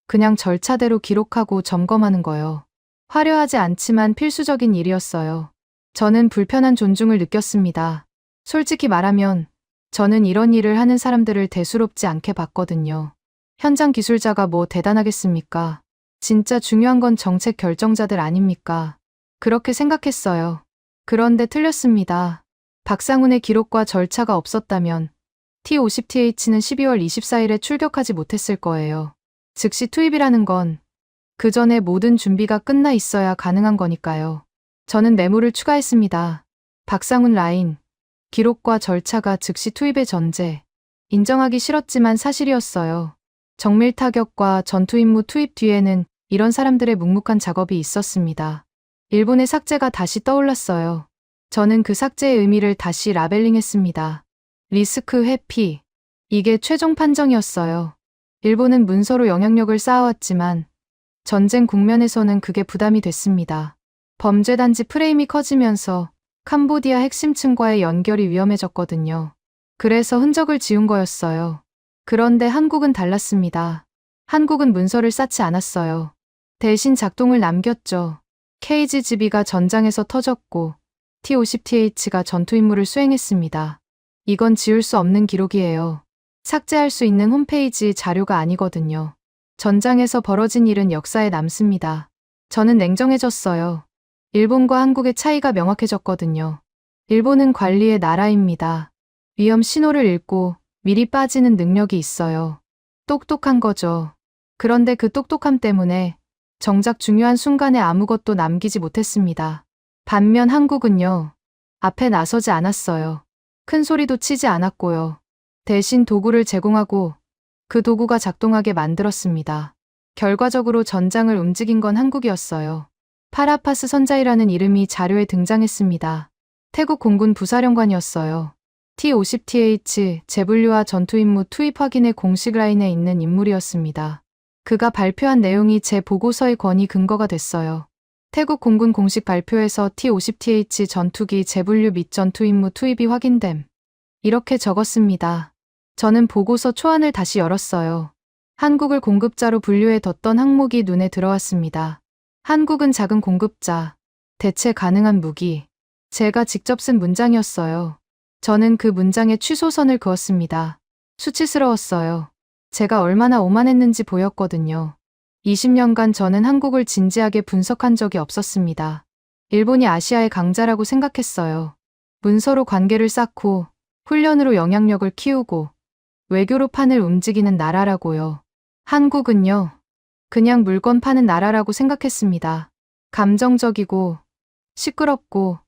그냥 절차대로 기록하고 점검하는 거요. 화려하지 않지만 필수적인 일이었어요. 저는 불편한 존중을 느꼈습니다. 솔직히 말하면 저는 이런 일을 하는 사람들을 대수롭지 않게 봤거든요. 현장 기술자가 뭐 대단하겠습니까? 진짜 중요한 건 정책 결정자들 아닙니까? 그렇게 생각했어요. 그런데 틀렸습니다. 박상훈의 기록과 절차가 없었다면 T-50TH는 12월 24일에 출격하지 못했을 거예요. 즉시 투입이라는 건 그 전에 모든 준비가 끝나 있어야 가능한 거니까요. 저는 메모를 추가했습니다. 박상훈 라인, 기록과 절차가 즉시 투입의 전제. 인정하기 싫었지만 사실이었어요. 정밀 타격과 전투 임무 투입 뒤에는 이런 사람들의 묵묵한 작업이 있었습니다. 일본의 삭제가 다시 떠올랐어요. 저는 그 삭제의 의미를 다시 라벨링했습니다. 리스크 회피. 이게 최종 판정이었어요. 일본은 문서로 영향력을 쌓아왔지만 전쟁 국면에서는 그게 부담이 됐습니다. 범죄단지 프레임이 커지면서 캄보디아 핵심층과의 연결이 위험해졌거든요. 그래서 흔적을 지운 거였어요. 그런데 한국은 달랐습니다. 한국은 문서를 쌓지 않았어요. 대신 작동을 남겼죠. KGGB가 전장에서 터졌고 T-50TH가 전투 임무를 수행했습니다. 이건 지울 수 없는 기록이에요. 삭제할 수 있는 홈페이지 자료가 아니거든요. 전장에서 벌어진 일은 역사에 남습니다. 저는 냉정해졌어요. 일본과 한국의 차이가 명확해졌거든요. 일본은 관리의 나라입니다. 위험 신호를 읽고 미리 빠지는 능력이 있어요. 똑똑한 거죠. 그런데 그 똑똑함 때문에 정작 중요한 순간에 아무것도 남기지 못했습니다. 반면 한국은요. 앞에 나서지 않았어요. 큰 소리도 치지 않았고요. 대신 도구를 제공하고 그 도구가 작동하게 만들었습니다. 결과적으로 전장을 움직인 건 한국이었어요. 파라파스 선자이라는 이름이 자료에 등장했습니다. 태국 공군 부사령관이었어요. T-50TH 재분류와 전투 임무 투입 확인의 공식 라인에 있는 인물이었습니다. 그가 발표한 내용이 제 보고서의 권위 근거가 됐어요. 태국 공군 공식 발표에서 T-50TH 전투기 재분류 및 전투 임무 투입이 확인됨. 이렇게 적었습니다. 저는 보고서 초안을 다시 열었어요. 한국을 공급자로 분류해뒀던 항목이 눈에 들어왔습니다. 한국은 작은 공급자, 대체 가능한 무기. 제가 직접 쓴 문장이었어요. 저는 그 문장에 취소선을 그었습니다. 수치스러웠어요. 제가 얼마나 오만했는지 보였거든요. 20년간 저는 한국을 진지하게 분석한 적이 없었습니다. 일본이 아시아의 강자라고 생각했어요. 문서로 관계를 쌓고 훈련으로 영향력을 키우고 외교로 판을 움직이는 나라라고요. 한국은요. 그냥 물건 파는 나라라고 생각했습니다. 감정적이고 시끄럽고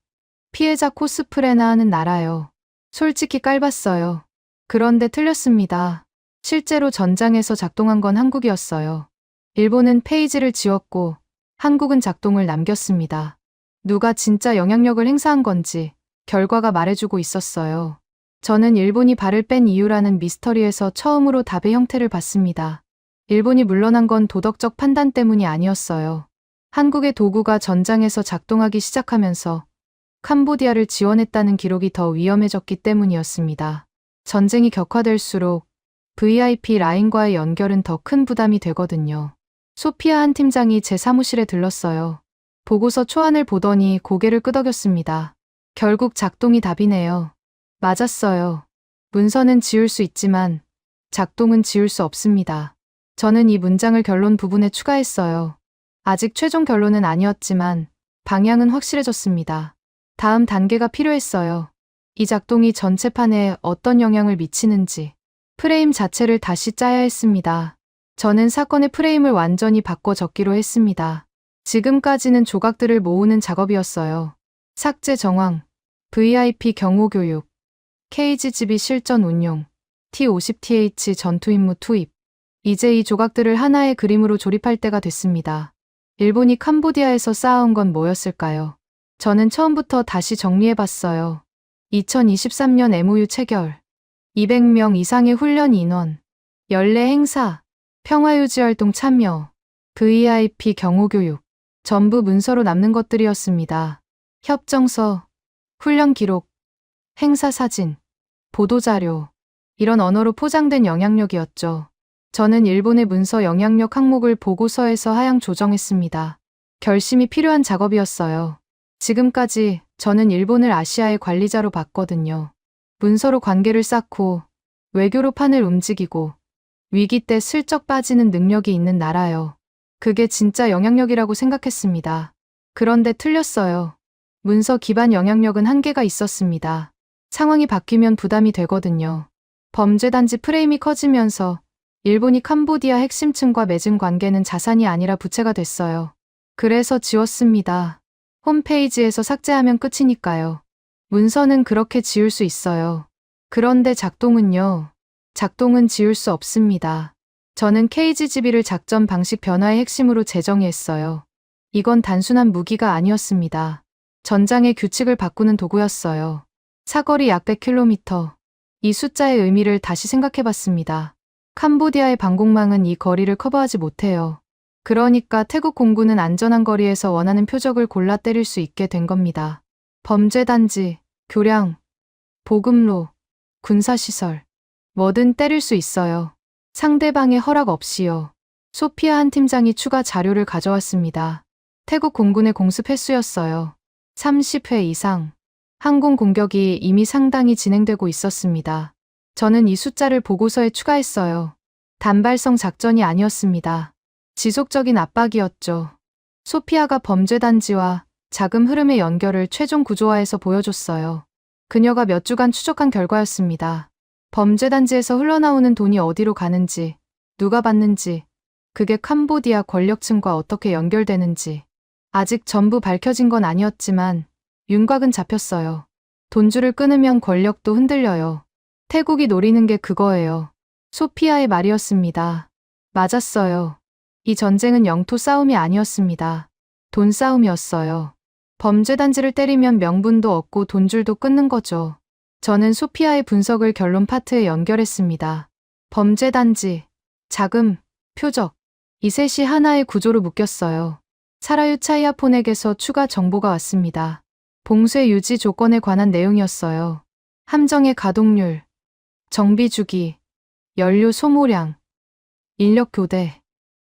피해자 코스프레나 하는 나라요. 솔직히 깔봤어요. 그런데 틀렸습니다. 실제로 전장에서 작동한 건 한국이었어요. 일본은 페이지를 지웠고 한국은 작동을 남겼습니다. 누가 진짜 영향력을 행사한 건지 결과가 말해주고 있었어요. 저는 일본이 발을 뺀 이유라는 미스터리에서 처음으로 답의 형태를 봤습니다. 일본이 물러난 건 도덕적 판단 때문이 아니었어요. 한국의 도구가 전장에서 작동하기 시작하면서 캄보디아를 지원했다는 기록이 더 위험해졌기 때문이었습니다. 전쟁이 격화될수록 VIP 라인과의 연결은 더 큰 부담이 되거든요. 소피아 한 팀장이 제 사무실에 들렀어요. 보고서 초안을 보더니 고개를 끄덕였습니다. 결국 작동이 답이네요. 맞았어요. 문서는 지울 수 있지만 작동은 지울 수 없습니다. 저는 이 문장을 결론 부분에 추가했어요. 아직 최종 결론은 아니었지만 방향은 확실해졌습니다. 다음 단계가 필요했어요. 이 작동이 전체판에 어떤 영향을 미치는지 프레임 자체를 다시 짜야 했습니다. 저는 사건의 프레임을 완전히 바꿔 적기로 했습니다. 지금까지는 조각들을 모으는 작업이었어요. 삭제 정황, VIP 경호 교육, KGB 실전 운용, T50TH 전투 임무 투입. 이제 이 조각들을 하나의 그림으로 조립할 때가 됐습니다. 일본이 캄보디아에서 쌓아온 건 뭐였을까요? 저는 처음부터 다시 정리해봤어요. 2023년 MOU 체결, 200명 이상의 훈련 인원, 연례 행사, 평화유지활동 참여, VIP 경호교육, 전부 문서로 남는 것들이었습니다. 협정서, 훈련 기록, 행사 사진, 보도자료, 이런 언어로 포장된 영향력이었죠. 저는 일본의 문서 영향력 항목을 보고서에서 하향 조정했습니다. 결심이 필요한 작업이었어요. 지금까지 저는 일본을 아시아의 관리자로 봤거든요. 문서로 관계를 쌓고 외교로 판을 움직이고 위기 때 슬쩍 빠지는 능력이 있는 나라요. 그게 진짜 영향력이라고 생각했습니다. 그런데 틀렸어요. 문서 기반 영향력은 한계가 있었습니다. 상황이 바뀌면 부담이 되거든요. 범죄단지 프레임이 커지면서 일본이 캄보디아 핵심층과 맺은 관계는 자산이 아니라 부채가 됐어요. 그래서 지웠습니다. 홈페이지에서 삭제하면 끝이니까요. 문서는 그렇게 지울 수 있어요. 그런데 작동은요. 작동은 지울 수 없습니다. 저는 KGB를 작전 방식 변화의 핵심으로 재정의했어요. 이건 단순한 무기가 아니었습니다. 전장의 규칙을 바꾸는 도구였어요. 사거리 약 100km. 이 숫자의 의미를 다시 생각해봤습니다. 캄보디아의 방공망은 이 거리를 커버하지 못해요. 그러니까 태국 공군은 안전한 거리에서 원하는 표적을 골라 때릴 수 있게 된 겁니다. 범죄단지, 교량, 보급로, 군사시설, 뭐든 때릴 수 있어요. 상대방의 허락 없이요. 소피아 한 팀장이 추가 자료를 가져왔습니다. 태국 공군의 공습 횟수였어요. 30회 이상. 항공 공격이 이미 상당히 진행되고 있었습니다. 저는 이 숫자를 보고서에 추가했어요. 단발성 작전이 아니었습니다. 지속적인 압박이었죠. 소피아가 범죄단지와 자금 흐름의 연결을 최종 구조화해서 보여줬어요. 그녀가 몇 주간 추적한 결과였습니다. 범죄단지에서 흘러나오는 돈이 어디로 가는지, 누가 받는지, 그게 캄보디아 권력층과 어떻게 연결되는지. 아직 전부 밝혀진 건 아니었지만 윤곽은 잡혔어요. 돈줄을 끊으면 권력도 흔들려요. 태국이 노리는 게 그거예요. 소피아의 말이었습니다. 맞았어요. 이 전쟁은 영토 싸움이 아니었습니다. 돈 싸움이었어요. 범죄단지를 때리면 명분도 얻고 돈줄도 끊는 거죠. 저는 소피아의 분석을 결론 파트에 연결했습니다. 범죄단지, 자금, 표적, 이 셋이 하나의 구조로 묶였어요. 사라유 차이아폰에게서 추가 정보가 왔습니다. 봉쇄 유지 조건에 관한 내용이었어요. 함정의 가동률, 정비 주기, 연료 소모량, 인력 교대,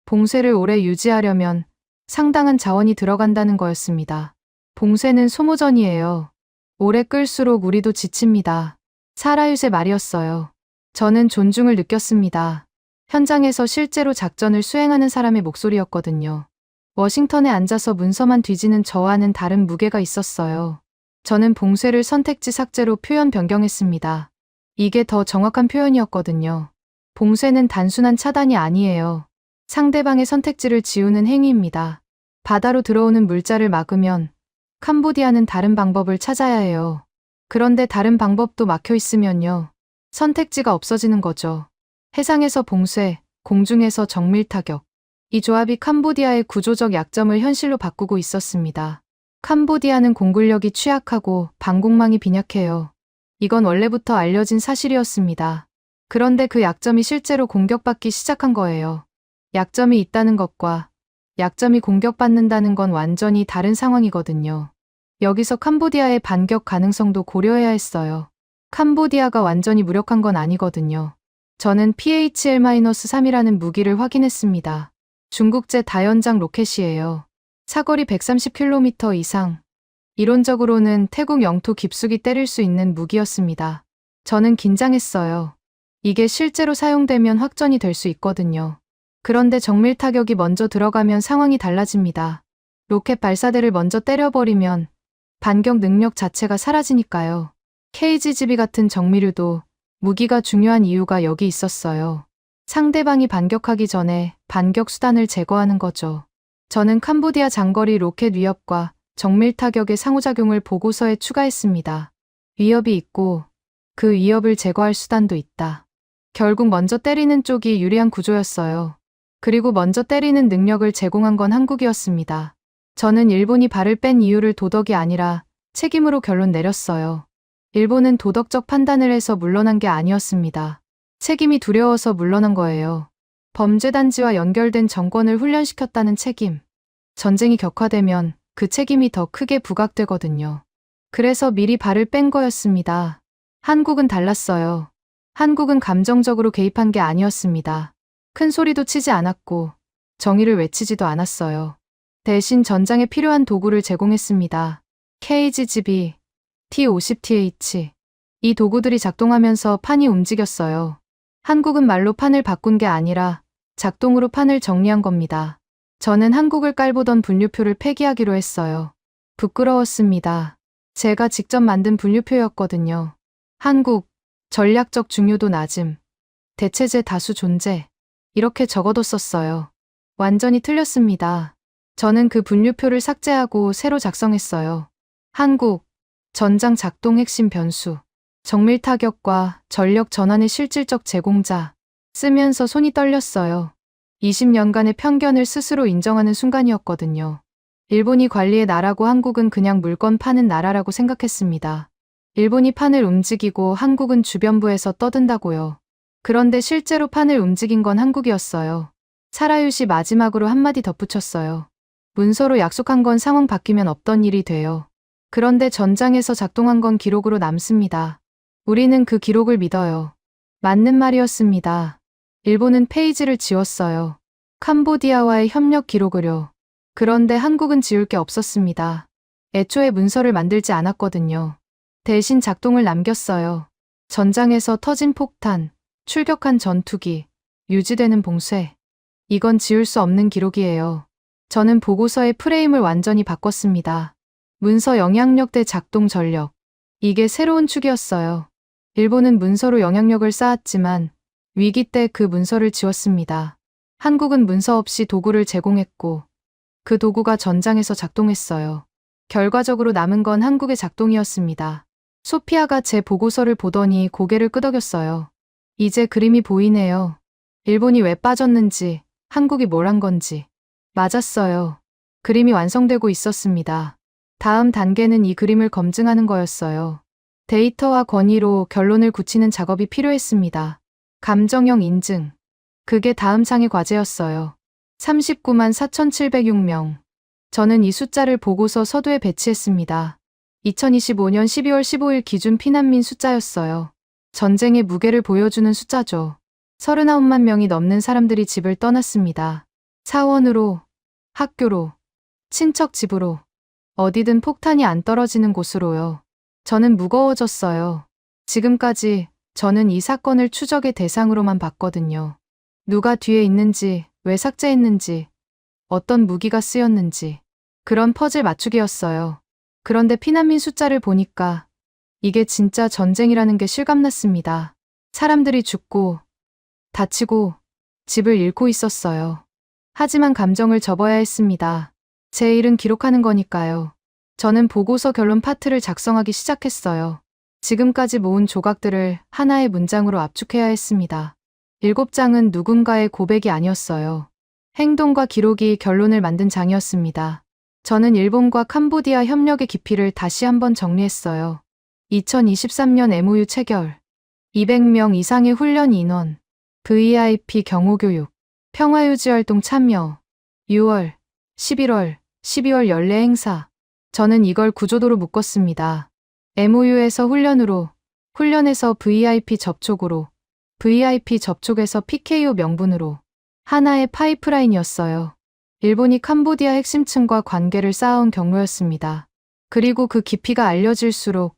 봉쇄를 오래 유지하려면 상당한 자원이 들어간다는 거였습니다. 봉쇄는 소모전이에요. 오래 끌수록 우리도 지칩니다. 사라윳의 말이었어요. 저는 존중을 느꼈습니다. 현장에서 실제로 작전을 수행하는 사람의 목소리였거든요. 워싱턴에 앉아서 문서만 뒤지는 저와는 다른 무게가 있었어요. 저는 봉쇄를 선택지 삭제로 표현 변경했습니다. 이게 더 정확한 표현이었거든요. 봉쇄는 단순한 차단이 아니에요. 상대방의 선택지를 지우는 행위입니다. 바다로 들어오는 물자를 막으면 캄보디아는 다른 방법을 찾아야 해요. 그런데 다른 방법도 막혀 있으면요. 선택지가 없어지는 거죠. 해상에서 봉쇄, 공중에서 정밀 타격. 이 조합이 캄보디아의 구조적 약점을 현실로 바꾸고 있었습니다. 캄보디아는 공군력이 취약하고 방공망이 빈약해요. 이건 원래부터 알려진 사실이었습니다. 그런데 그 약점이 실제로 공격받기 시작한 거예요. 약점이 있다는 것과 약점이 공격받는다는 건 완전히 다른 상황이거든요. 여기서 캄보디아의 반격 가능성도 고려해야 했어요. 캄보디아가 완전히 무력한 건 아니거든요. 저는 PHL-3이라는 무기를 확인했습니다. 중국제 다연장 로켓이에요. 사거리 130km 이상. 이론적으로는 태국 영토 깊숙이 때릴 수 있는 무기였습니다. 저는 긴장했어요. 이게 실제로 사용되면 확전이 될 수 있거든요. 그런데 정밀 타격이 먼저 들어가면 상황이 달라집니다. 로켓 발사대를 먼저 때려버리면 반격 능력 자체가 사라지니까요. KGB 같은 정밀유도 무기가 중요한 이유가 여기 있었어요. 상대방이 반격하기 전에 반격 수단을 제거하는 거죠. 저는 캄보디아 장거리 로켓 위협과 정밀 타격의 상호작용을 보고서에 추가했습니다. 위협이 있고 그 위협을 제거할 수단도 있다. 결국 먼저 때리는 쪽이 유리한 구조였어요. 그리고 먼저 때리는 능력을 제공한 건 한국이었습니다. 저는 일본이 발을 뺀 이유를 도덕이 아니라 책임으로 결론 내렸어요. 일본은 도덕적 판단을 해서 물러난 게 아니었습니다. 책임이 두려워서 물러난 거예요. 범죄단지와 연결된 정권을 훈련시켰다는 책임. 전쟁이 격화되면 그 책임이 더 크게 부각되거든요. 그래서 미리 발을 뺀 거였습니다. 한국은 달랐어요. 한국은 감정적으로 개입한 게 아니었습니다. 큰 소리도 치지 않았고 정의를 외치지도 않았어요. 대신 전장에 필요한 도구를 제공했습니다. KGB, T-50TH. 이 도구들이 작동하면서 판이 움직였어요. 한국은 말로 판을 바꾼 게 아니라 작동으로 판을 정리한 겁니다. 저는 한국을 깔보던 분류표를 폐기하기로 했어요. 부끄러웠습니다. 제가 직접 만든 분류표였거든요. 한국, 전략적 중요도 낮음, 대체제 다수 존재, 이렇게 적어뒀었어요. 완전히 틀렸습니다. 저는 그 분류표를 삭제하고 새로 작성했어요. 한국, 전장 작동 핵심 변수, 정밀 타격과 전력 전환의 실질적 제공자, 쓰면서 손이 떨렸어요. 20년간의 편견을 스스로 인정하는 순간이었거든요. 일본이 관리의 나라고 한국은 그냥 물건 파는 나라라고 생각했습니다. 일본이 판을 움직이고 한국은 주변부에서 떠든다고요. 그런데 실제로 판을 움직인 건 한국이었어요. 사라유시 마지막으로 한마디 덧붙였어요. 문서로 약속한 건 상황 바뀌면 없던 일이 돼요. 그런데 전장에서 작동한 건 기록으로 남습니다. 우리는 그 기록을 믿어요. 맞는 말이었습니다. 일본은 페이지를 지웠어요. 캄보디아와의 협력 기록을요. 그런데 한국은 지울 게 없었습니다. 애초에 문서를 만들지 않았거든요. 대신 작동을 남겼어요. 전장에서 터진 폭탄, 출격한 전투기, 유지되는 봉쇄. 이건 지울 수 없는 기록이에요. 저는 보고서의 프레임을 완전히 바꿨습니다. 문서 영향력 대 작동 전력. 이게 새로운 축이었어요. 일본은 문서로 영향력을 쌓았지만 위기 때 그 문서를 지웠습니다. 한국은 문서 없이 도구를 제공했고 그 도구가 전장에서 작동했어요. 결과적으로 남은 건 한국의 작동이었습니다. 소피아가 제 보고서를 보더니 고개를 끄덕였어요. 이제 그림이 보이네요. 일본이 왜 빠졌는지, 한국이 뭘 한 건지. 맞았어요. 그림이 완성되고 있었습니다. 다음 단계는 이 그림을 검증하는 거였어요. 데이터와 권위로 결론을 굳히는 작업이 필요했습니다. 감정형 인증. 그게 다음 장의 과제였어요. 39만 4,706명. 저는 이 숫자를 보고서 서두에 배치했습니다. 2025년 12월 15일 기준 피난민 숫자였어요. 전쟁의 무게를 보여주는 숫자죠. 39만 명이 넘는 사람들이 집을 떠났습니다. 사원으로, 학교로, 친척 집으로, 어디든 폭탄이 안 떨어지는 곳으로요. 저는 무거워졌어요. 지금까지 저는 이 사건을 추적의 대상으로만 봤거든요. 누가 뒤에 있는지, 왜 삭제했는지, 어떤 무기가 쓰였는지, 그런 퍼즐 맞추기였어요. 그런데 피난민 숫자를 보니까 이게 진짜 전쟁이라는 게 실감났습니다. 사람들이 죽고, 다치고, 집을 잃고 있었어요. 하지만 감정을 접어야 했습니다. 제 일은 기록하는 거니까요. 저는 보고서 결론 파트를 작성하기 시작했어요. 지금까지 모은 조각들을 하나의 문장으로 압축해야 했습니다. 7장은 누군가의 고백이 아니었어요. 행동과 기록이 결론을 만든 장이었습니다. 저는 일본과 캄보디아 협력의 깊이를 다시 한번 정리했어요. 2023년 MOU 체결, 200명 이상의 훈련 인원, VIP 경호교육, 평화유지활동 참여, 6월, 11월, 12월 연례 행사. 저는 이걸 구조도로 묶었습니다. MOU에서 훈련으로, 훈련에서 VIP 접촉으로, VIP 접촉에서 PKO 명분으로. 하나의 파이프라인이었어요. 일본이 캄보디아 핵심층과 관계를 쌓아온 경로였습니다. 그리고 그 깊이가 알려질수록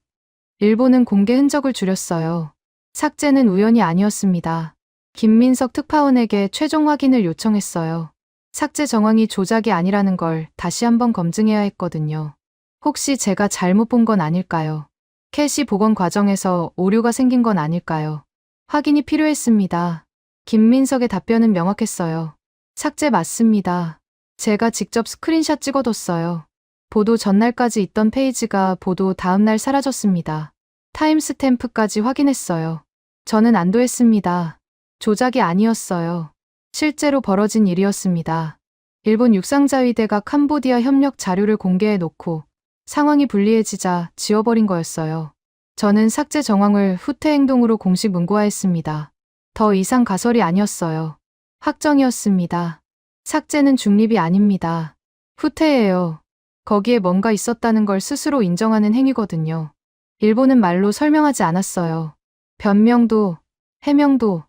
일본은 공개 흔적을 줄였어요. 삭제는 우연이 아니었습니다. 김민석 특파원에게 최종 확인을 요청했어요. 삭제 정황이 조작이 아니라는 걸 다시 한번 검증해야 했거든요. 혹시 제가 잘못 본 건 아닐까요? 캐시 복원 과정에서 오류가 생긴 건 아닐까요? 확인이 필요했습니다. 김민석의 답변은 명확했어요. 삭제 맞습니다. 제가 직접 스크린샷 찍어뒀어요. 보도 전날까지 있던 페이지가 보도 다음날 사라졌습니다. 타임스탬프까지 확인했어요. 저는 안도했습니다. 조작이 아니었어요. 실제로 벌어진 일이었습니다. 일본 육상자위대가 캄보디아 협력 자료를 공개해 놓고 상황이 불리해지자 지워버린 거였어요. 저는 삭제 정황을 후퇴 행동으로 공식 문구화했습니다. 더 이상 가설이 아니었어요. 확정이었습니다. 삭제는 중립이 아닙니다. 후퇴예요. 거기에 뭔가 있었다는 걸 스스로 인정하는 행위거든요. 일본은 말로 설명하지 않았어요. 변명도, 해명도,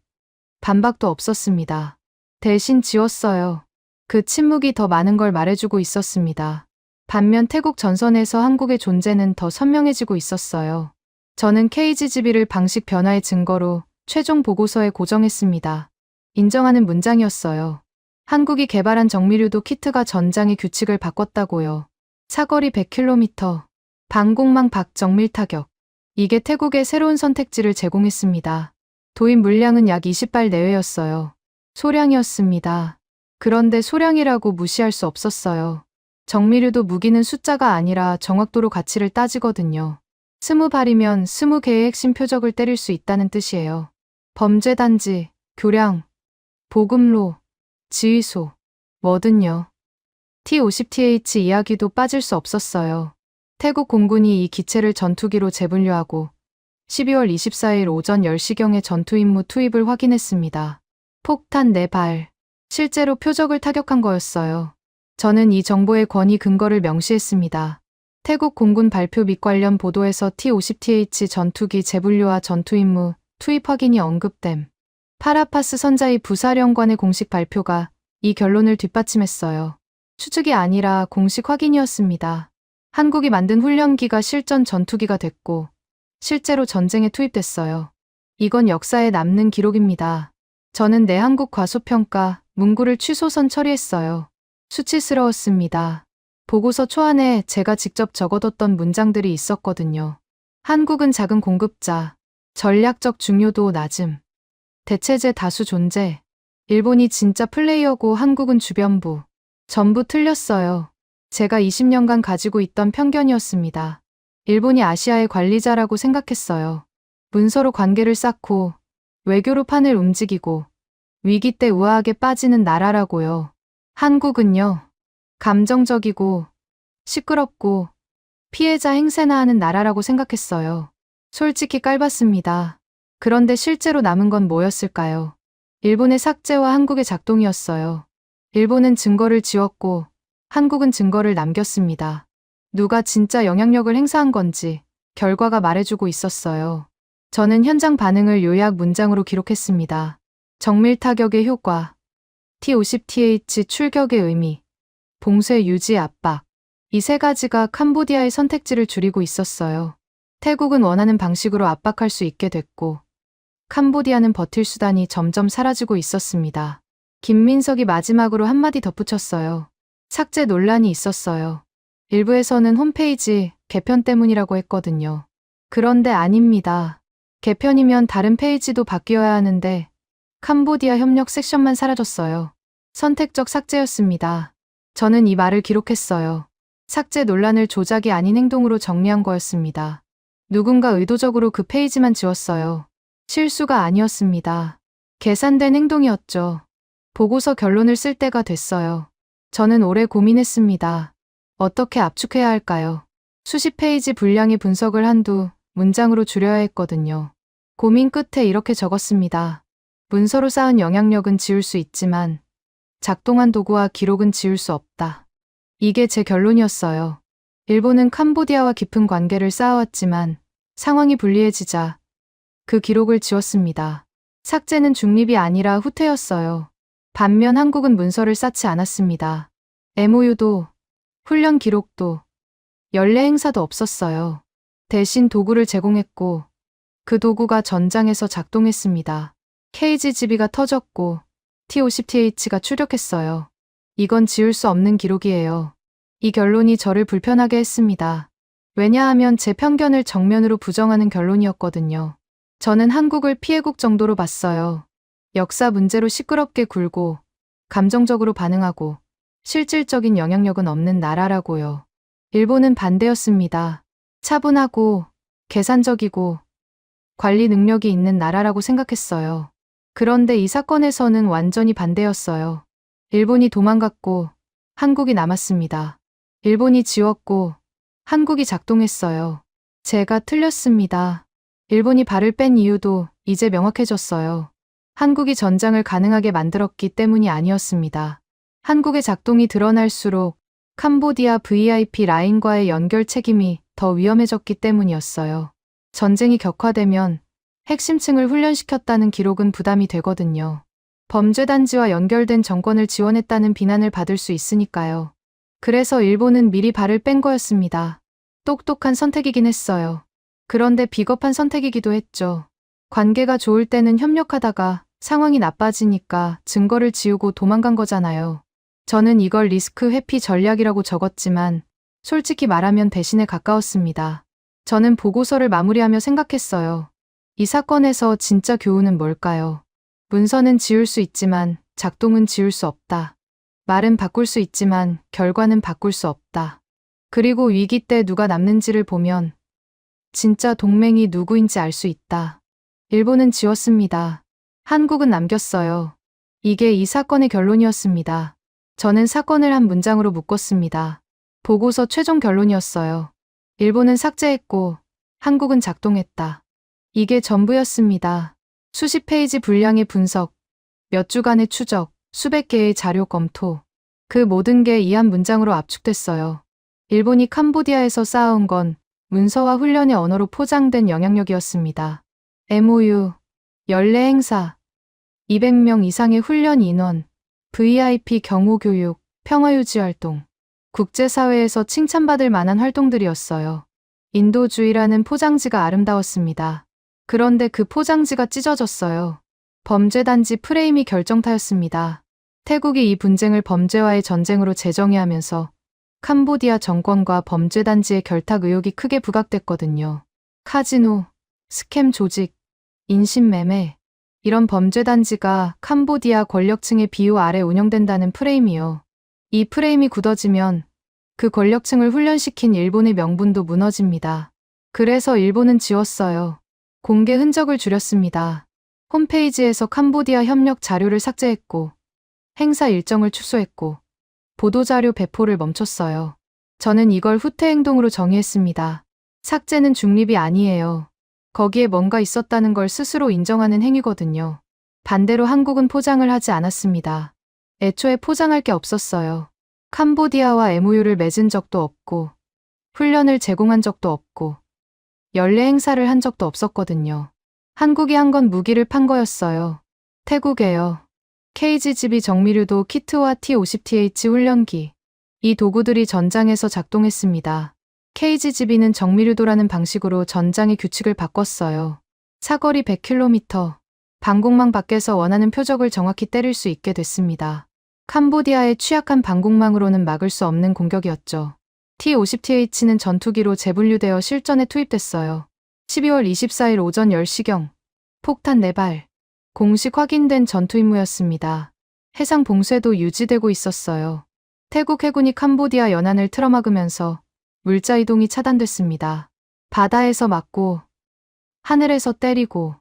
반박도 없었습니다. 대신 지웠어요. 그 침묵이 더 많은 걸 말해주고 있었습니다. 반면 태국 전선에서 한국의 존재는 더 선명해지고 있었어요. 저는 KGGB를 방식 변화의 증거로 최종 보고서에 고정했습니다. 인정하는 문장이었어요. 한국이 개발한 정밀유도 키트가 전장의 규칙을 바꿨다고요. 사거리 100km, 방공망 밖 정밀 타격. 이게 태국의 새로운 선택지를 제공했습니다. 도입 물량은 약 20발 내외였어요. 소량이었습니다. 그런데 소량이라고 무시할 수 없었어요. 정밀유도 무기는 숫자가 아니라 정확도로 가치를 따지거든요. 20발이면 20개의 핵심 표적을 때릴 수 있다는 뜻이에요. 범죄단지, 교량, 보급로, 지휘소, 뭐든요. T-50TH 이야기도 빠질 수 없었어요. 태국 공군이 이 기체를 전투기로 재분류하고 12월 24일 오전 10시경에 전투 임무 투입을 확인했습니다. 폭탄 4발. 실제로 표적을 타격한 거였어요. 저는 이 정보의 권위 근거를 명시했습니다. 태국 공군 발표 및 관련 보도에서 T-50TH 전투기 재분류와 전투 임무 투입 확인이 언급됨. 파라파스 선자의 부사령관의 공식 발표가 이 결론을 뒷받침했어요. 추측이 아니라 공식 확인이었습니다. 한국이 만든 훈련기가 실전 전투기가 됐고 실제로 전쟁에 투입됐어요. 이건 역사에 남는 기록입니다. 저는 내한국 과소평가 문구를 취소선 처리했어요. 수치스러웠습니다. 보고서 초안에 제가 직접 적어뒀던 문장들이 있었거든요. 한국은 작은 공급자, 전략적 중요도 낮음, 대체제 다수 존재, 일본이 진짜 플레이어고 한국은 주변부. 전부 틀렸어요. 제가 20년간 가지고 있던 편견이었습니다. 일본이 아시아의 관리자라고 생각했어요. 문서로 관계를 쌓고 외교로 판을 움직이고 위기 때 우아하게 빠지는 나라라고요. 한국은요. 감정적이고 시끄럽고 피해자 행세나 하는 나라라고 생각했어요. 솔직히 깔봤습니다. 그런데 실제로 남은 건 뭐였을까요? 일본의 삭제와 한국의 작동이었어요. 일본은 증거를 지웠고 한국은 증거를 남겼습니다. 누가 진짜 영향력을 행사한 건지 결과가 말해주고 있었어요. 저는 현장 반응을 요약 문장으로 기록했습니다. 정밀 타격의 효과, T-50TH 출격의 의미, 봉쇄 유지 압박. 이 세 가지가 캄보디아의 선택지를 줄이고 있었어요. 태국은 원하는 방식으로 압박할 수 있게 됐고 캄보디아는 버틸 수단이 점점 사라지고 있었습니다. 김민석이 마지막으로 한마디 덧붙였어요. 삭제 논란이 있었어요. 일부에서는 홈페이지 개편 때문이라고 했거든요. 그런데 아닙니다. 개편이면 다른 페이지도 바뀌어야 하는데 캄보디아 협력 섹션만 사라졌어요. 선택적 삭제였습니다. 저는 이 말을 기록했어요. 삭제 논란을 조작이 아닌 행동으로 정리한 거였습니다. 누군가 의도적으로 그 페이지만 지웠어요. 실수가 아니었습니다. 계산된 행동이었죠. 보고서 결론을 쓸 때가 됐어요. 저는 오래 고민했습니다. 어떻게 압축해야 할까요? 수십 페이지 분량의 분석을 한두 문장으로 줄여야 했거든요. 고민 끝에 이렇게 적었습니다. 문서로 쌓은 영향력은 지울 수 있지만 작동한 도구와 기록은 지울 수 없다. 이게 제 결론이었어요. 일본은 캄보디아와 깊은 관계를 쌓아왔지만 상황이 불리해지자 그 기록을 지웠습니다. 삭제는 중립이 아니라 후퇴였어요. 반면 한국은 문서를 쌓지 않았습니다. MOU도, 훈련 기록도, 연례 행사도 없었어요. 대신 도구를 제공했고 그 도구가 전장에서 작동했습니다. KGGB가 터졌고 T-50TH가 출격했어요. 이건 지울 수 없는 기록이에요. 이 결론이 저를 불편하게 했습니다. 왜냐하면 제 편견을 정면으로 부정하는 결론이었거든요. 저는 한국을 피해국 정도로 봤어요. 역사 문제로 시끄럽게 굴고, 감정적으로 반응하고, 실질적인 영향력은 없는 나라라고요. 일본은 반대였습니다. 차분하고, 계산적이고, 관리 능력이 있는 나라라고 생각했어요. 그런데 이 사건에서는 완전히 반대였어요. 일본이 도망갔고, 한국이 남았습니다. 일본이 지웠고, 한국이 작동했어요. 제가 틀렸습니다. 일본이 발을 뺀 이유도 이제 명확해졌어요. 한국이 전장을 가능하게 만들었기 때문이 아니었습니다. 한국의 작동이 드러날수록 캄보디아 VIP 라인과의 연결 책임이 더 위험해졌기 때문이었어요. 전쟁이 격화되면 핵심층을 훈련시켰다는 기록은 부담이 되거든요. 범죄단지와 연결된 정권을 지원했다는 비난을 받을 수 있으니까요. 그래서 일본은 미리 발을 뺀 거였습니다. 똑똑한 선택이긴 했어요. 그런데 비겁한 선택이기도 했죠. 관계가 좋을 때는 협력하다가 상황이 나빠지니까 증거를 지우고 도망간 거잖아요. 저는 이걸 리스크 회피 전략이라고 적었지만 솔직히 말하면 배신에 가까웠습니다. 저는 보고서를 마무리하며 생각했어요. 이 사건에서 진짜 교훈은 뭘까요? 문서는 지울 수 있지만 작동은 지울 수 없다. 말은 바꿀 수 있지만 결과는 바꿀 수 없다. 그리고 위기 때 누가 남는지를 보면 진짜 동맹이 누구인지 알 수 있다. 일본은 지웠습니다. 한국은 남겼어요. 이게 이 사건의 결론이었습니다. 저는 사건을 한 문장으로 묶었습니다. 보고서 최종 결론이었어요. 일본은 삭제했고 한국은 작동했다. 이게 전부였습니다. 수십 페이지 분량의 분석, 몇 주간의 추적, 수백 개의 자료 검토. 그 모든 게 이 한 문장으로 압축됐어요. 일본이 캄보디아에서 쌓아온 건 문서와 훈련의 언어로 포장된 영향력이었습니다. MOU, 연례 행사, 200명 이상의 훈련 인원, VIP 경호 교육, 평화유지 활동, 국제사회에서 칭찬받을 만한 활동들이었어요. 인도주의라는 포장지가 아름다웠습니다. 그런데 그 포장지가 찢어졌어요. 범죄단지 프레임이 결정타였습니다. 태국이 이 분쟁을 범죄와의 전쟁으로 재정의하면서 캄보디아 정권과 범죄단지의 결탁 의혹이 크게 부각됐거든요. 카지노, 스캠 조직, 인신매매, 이런 범죄단지가 캄보디아 권력층의 비호 아래 운영된다는 프레임이요. 이 프레임이 굳어지면 그 권력층을 훈련시킨 일본의 명분도 무너집니다. 그래서 일본은 지웠어요. 공개 흔적을 줄였습니다. 홈페이지에서 캄보디아 협력 자료를 삭제했고, 행사 일정을 축소했고, 보도자료 배포를 멈췄어요. 저는 이걸 후퇴 행동으로 정의했습니다. 삭제는 중립이 아니에요. 거기에 뭔가 있었다는 걸 스스로 인정하는 행위거든요. 반대로 한국은 포장을 하지 않았습니다. 애초에 포장할 게 없었어요. 캄보디아와 MOU를 맺은 적도 없고, 훈련을 제공한 적도 없고, 연례 행사를 한 적도 없었거든요. 한국이 한 건 무기를 판 거였어요. 태국에요. KGGB 정밀유도 키트와 T-50TH 훈련기. 이 도구들이 전장에서 작동했습니다. KGGB는 정밀유도라는 방식으로 전장의 규칙을 바꿨어요. 사거리 100km, 방공망 밖에서 원하는 표적을 정확히 때릴 수 있게 됐습니다. 캄보디아의 취약한 방공망으로는 막을 수 없는 공격이었죠. T-50TH는 전투기로 재분류되어 실전에 투입됐어요. 12월 24일 오전 10시경, 폭탄 4발, 공식 확인된 전투 임무였습니다. 해상 봉쇄도 유지되고 있었어요. 태국 해군이 캄보디아 연안을 틀어막으면서 물자 이동이 차단됐습니다. 바다에서 막고, 하늘에서 때리고,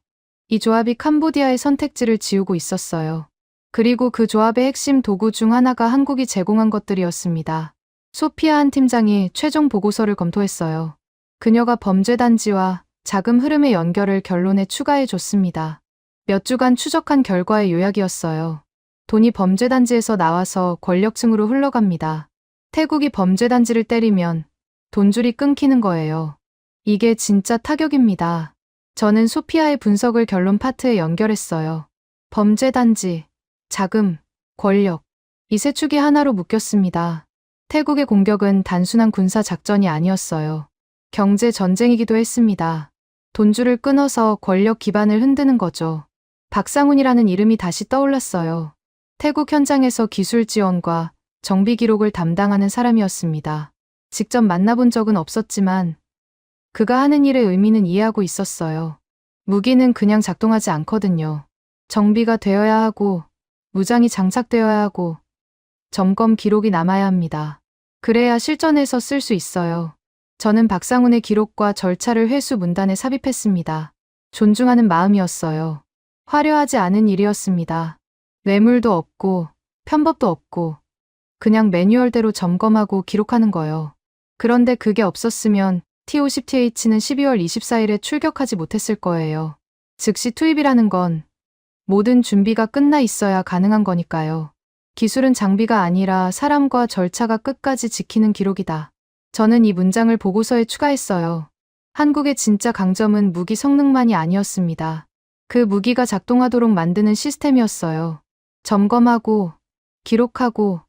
이 조합이 캄보디아의 선택지를 지우고 있었어요. 그리고 그 조합의 핵심 도구 중 하나가 한국이 제공한 것들이었습니다. 소피아 한 팀장이 최종 보고서를 검토했어요. 그녀가 범죄단지와 자금 흐름의 연결을 결론에 추가해 줬습니다. 몇 주간 추적한 결과의 요약이었어요. 돈이 범죄단지에서 나와서 권력층으로 흘러갑니다. 태국이 범죄단지를 때리면 돈줄이 끊기는 거예요. 이게 진짜 타격입니다. 저는 소피아의 분석을 결론 파트에 연결했어요. 범죄단지, 자금, 권력, 이 세 축이 하나로 묶였습니다. 태국의 공격은 단순한 군사 작전이 아니었어요. 경제 전쟁이기도 했습니다. 돈줄을 끊어서 권력 기반을 흔드는 거죠. 박상훈이라는 이름이 다시 떠올랐어요. 태국 현장에서 기술 지원과 정비 기록을 담당하는 사람이었습니다. 직접 만나본 적은 없었지만 그가 하는 일의 의미는 이해하고 있었어요. 무기는 그냥 작동하지 않거든요. 정비가 되어야 하고 무장이 장착되어야 하고 점검 기록이 남아야 합니다. 그래야 실전에서 쓸 수 있어요. 저는 박상훈의 기록과 절차를 회수 문단에 삽입했습니다. 존중하는 마음이었어요. 화려하지 않은 일이었습니다. 뇌물도 없고 편법도 없고 그냥 매뉴얼대로 점검하고 기록하는 거요. 그런데 그게 없었으면 T50TH는 12월 24일에 출격하지 못했을 거예요. 즉시 투입이라는 건 모든 준비가 끝나 있어야 가능한 거니까요. 기술은 장비가 아니라 사람과 절차가 끝까지 지키는 기록이다. 저는 이 문장을 보고서에 추가했어요. 한국의 진짜 강점은 무기 성능만이 아니었습니다. 그 무기가 작동하도록 만드는 시스템이었어요. 점검하고, 기록하고,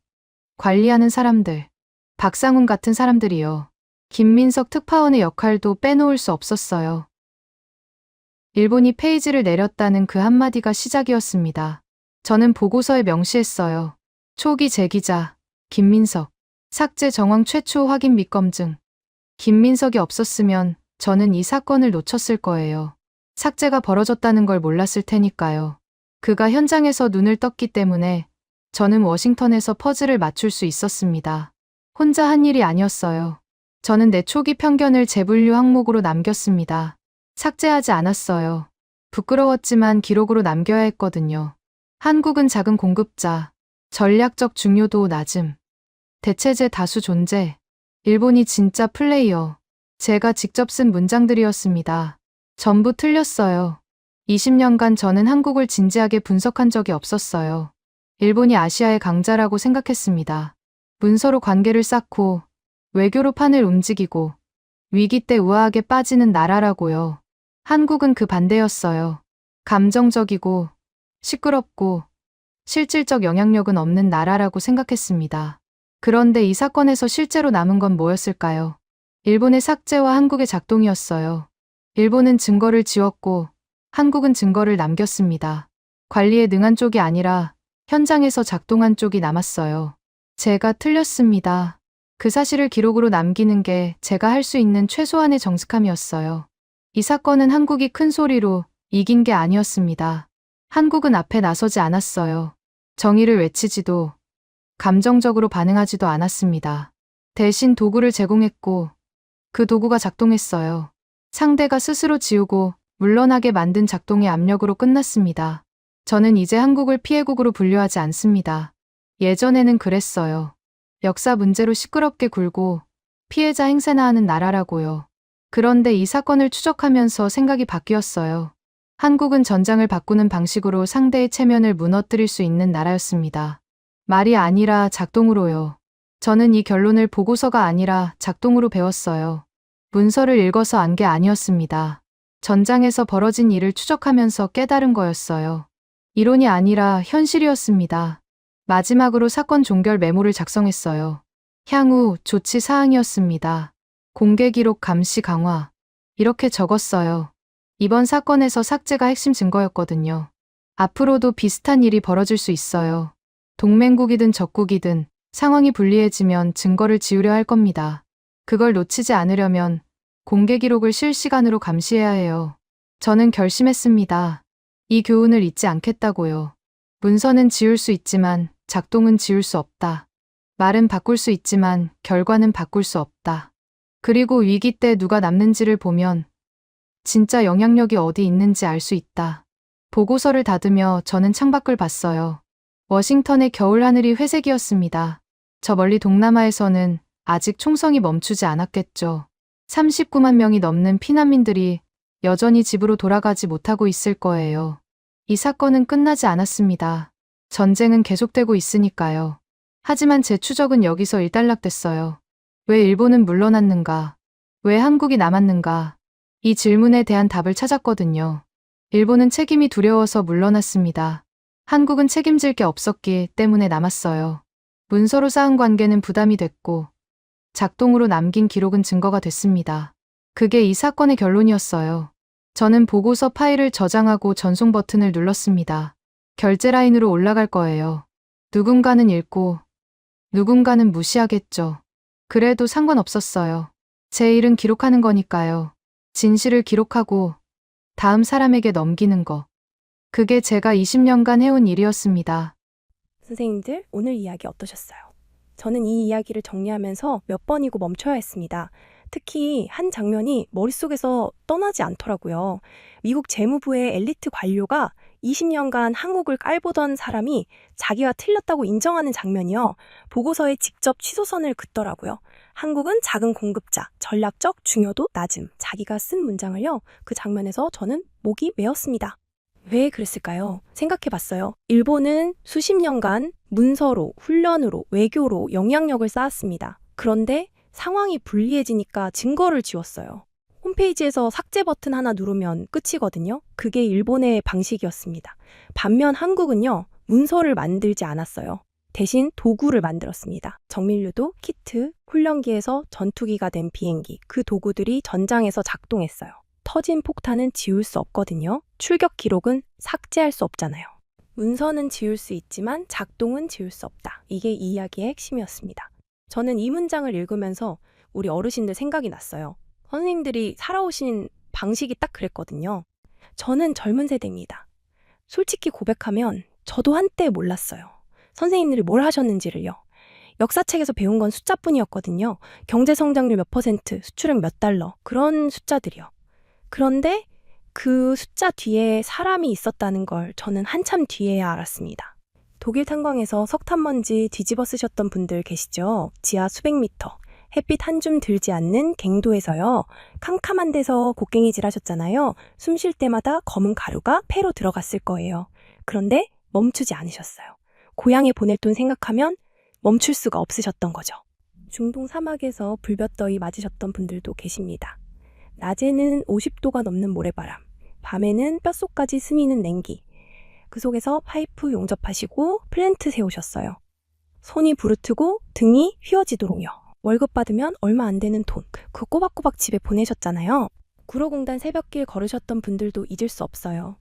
관리하는 사람들. 박상훈 같은 사람들이요. 김민석 특파원의 역할도 빼놓을 수 없었어요. 일본이 페이지를 내렸다는 그 한마디가 시작이었습니다. 저는 보고서에 명시했어요. 초기 재기자, 김민석. 삭제 정황 최초 확인 및 검증. 김민석이 없었으면 저는 이 사건을 놓쳤을 거예요. 삭제가 벌어졌다는 걸 몰랐을 테니까요. 그가 현장에서 눈을 떴기 때문에 저는 워싱턴에서 퍼즐을 맞출 수 있었습니다. 혼자 한 일이 아니었어요. 저는 내 초기 편견을 재분류 항목으로 남겼습니다. 삭제하지 않았어요. 부끄러웠지만 기록으로 남겨야 했거든요. 한국은 작은 공급자, 전략적 중요도 낮음, 대체제 다수 존재, 일본이 진짜 플레이어. 제가 직접 쓴 문장들이었습니다. 전부 틀렸어요. 20년간 저는 한국을 진지하게 분석한 적이 없었어요. 일본이 아시아의 강자라고 생각했습니다. 문서로 관계를 쌓고 외교로 판을 움직이고 위기 때 우아하게 빠지는 나라라고요. 한국은 그 반대였어요. 감정적이고 시끄럽고 실질적 영향력은 없는 나라라고 생각했습니다. 그런데 이 사건에서 실제로 남은 건 뭐였을까요? 일본의 삭제와 한국의 작동이었어요. 일본은 증거를 지웠고 한국은 증거를 남겼습니다. 관리에 능한 쪽이 아니라 현장에서 작동한 쪽이 남았어요. 제가 틀렸습니다. 그 사실을 기록으로 남기는 게 제가 할 수 있는 최소한의 정직함이었어요. 이 사건은 한국이 큰 소리로 이긴 게 아니었습니다. 한국은 앞에 나서지 않았어요. 정의를 외치지도 감정적으로 반응하지도 않았습니다. 대신 도구를 제공했고 그 도구가 작동했어요. 상대가 스스로 지우고 물러나게 만든 작동의 압력으로 끝났습니다. 저는 이제 한국을 피해국으로 분류하지 않습니다. 예전에는 그랬어요. 역사 문제로 시끄럽게 굴고 피해자 행세나 하는 나라라고요. 그런데 이 사건을 추적하면서 생각이 바뀌었어요. 한국은 전장을 바꾸는 방식으로 상대의 체면을 무너뜨릴 수 있는 나라였습니다. 말이 아니라 작동으로요. 저는 이 결론을 보고서가 아니라 작동으로 배웠어요. 문서를 읽어서 안 게 아니었습니다. 전장에서 벌어진 일을 추적하면서 깨달은 거였어요. 이론이 아니라 현실이었습니다. 마지막으로 사건 종결 메모를 작성했어요. 향후 조치 사항이었습니다. 공개 기록 감시 강화. 이렇게 적었어요. 이번 사건에서 삭제가 핵심 증거였거든요. 앞으로도 비슷한 일이 벌어질 수 있어요. 동맹국이든 적국이든 상황이 불리해지면 증거를 지우려 할 겁니다. 그걸 놓치지 않으려면 공개 기록을 실시간으로 감시해야 해요. 저는 결심했습니다. 이 교훈을 잊지 않겠다고요. 문서는 지울 수 있지만 작동은 지울 수 없다. 말은 바꿀 수 있지만 결과는 바꿀 수 없다. 그리고 위기 때 누가 남는지를 보면 진짜 영향력이 어디 있는지 알 수 있다. 보고서를 닫으며 저는 창밖을 봤어요. 워싱턴의 겨울 하늘이 회색이었습니다. 저 멀리 동남아에서는 아직 총성이 멈추지 않았겠죠. 39만 명이 넘는 피난민들이 여전히 집으로 돌아가지 못하고 있을 거예요. 이 사건은 끝나지 않았습니다. 전쟁은 계속되고 있으니까요. 하지만 제 추적은 여기서 일단락됐어요. 왜 일본은 물러났는가? 왜 한국이 남았는가? 이 질문에 대한 답을 찾았거든요. 일본은 책임이 두려워서 물러났습니다. 한국은 책임질 게 없었기 때문에 남았어요. 문서로 쌓은 관계는 부담이 됐고 작동으로 남긴 기록은 증거가 됐습니다. 그게 이 사건의 결론이었어요. 저는 보고서 파일을 저장하고 전송 버튼을 눌렀습니다. 결제 라인으로 올라갈 거예요. 누군가는 읽고 누군가는 무시하겠죠. 그래도 상관없었어요. 제 일은 기록하는 거니까요. 진실을 기록하고 다음 사람에게 넘기는 거. 그게 제가 20년간 해온 일이었습니다. 선생님들, 오늘 이야기 어떠셨어요? 저는 이 이야기를 정리하면서 몇 번이고 멈춰야 했습니다. 특히 한 장면이 머릿속에서 떠나지 않더라고요. 미국 재무부의 엘리트 관료가 20년간 한국을 깔보던 사람이 자기가 틀렸다고 인정하는 장면이요. 보고서에 직접 취소선을 긋더라고요. 한국은 작은 공급자, 전략적 중요도 낮음. 자기가 쓴 문장을요. 그 장면에서 저는 목이 메었습니다. 왜 그랬을까요? 생각해봤어요. 일본은 수십 년간 문서로, 훈련으로, 외교로 영향력을 쌓았습니다. 그런데 상황이 불리해지니까 증거를 지웠어요. 홈페이지에서 삭제 버튼 하나 누르면 끝이거든요. 그게 일본의 방식이었습니다. 반면 한국은요, 문서를 만들지 않았어요. 대신 도구를 만들었습니다. 정밀유도, 키트, 훈련기에서 전투기가 된 비행기, 그 도구들이 전장에서 작동했어요. 터진 폭탄은 지울 수 없거든요. 출격 기록은 삭제할 수 없잖아요. 문서는 지울 수 있지만 작동은 지울 수 없다. 이게 이 이야기의 핵심이었습니다. 저는 이 문장을 읽으면서 우리 어르신들 생각이 났어요. 선생님들이 살아오신 방식이 딱 그랬거든요. 저는 젊은 세대입니다. 솔직히 고백하면 저도 한때 몰랐어요. 선생님들이 뭘 하셨는지를요. 역사책에서 배운 건 숫자뿐이었거든요. 경제성장률 몇 퍼센트, 수출액 몇 달러, 그런 숫자들이요. 그런데 그 숫자 뒤에 사람이 있었다는 걸 저는 한참 뒤에야 알았습니다. 독일 탄광에서 석탄먼지 뒤집어 쓰셨던 분들 계시죠? 지하 수백 미터, 햇빛 한 줌 들지 않는 갱도에서요. 캄캄한 데서 곡괭이질 하셨잖아요. 숨 쉴 때마다 검은 가루가 폐로 들어갔을 거예요. 그런데 멈추지 않으셨어요. 고향에 보낼 돈 생각하면 멈출 수가 없으셨던 거죠. 중동 사막에서 불볕더위 맞으셨던 분들도 계십니다. 낮에는 50도가 넘는 모래바람, 밤에는 뼛속까지 스미는 냉기. 그 속에서 파이프 용접하시고 플랜트 세우셨어요. 손이 부르트고 등이 휘어지도록요. 월급 받으면 얼마 안 되는 돈, 그 꼬박꼬박 집에 보내셨잖아요. 구로공단 새벽길 걸으셨던 분들도 잊을 수 없어요.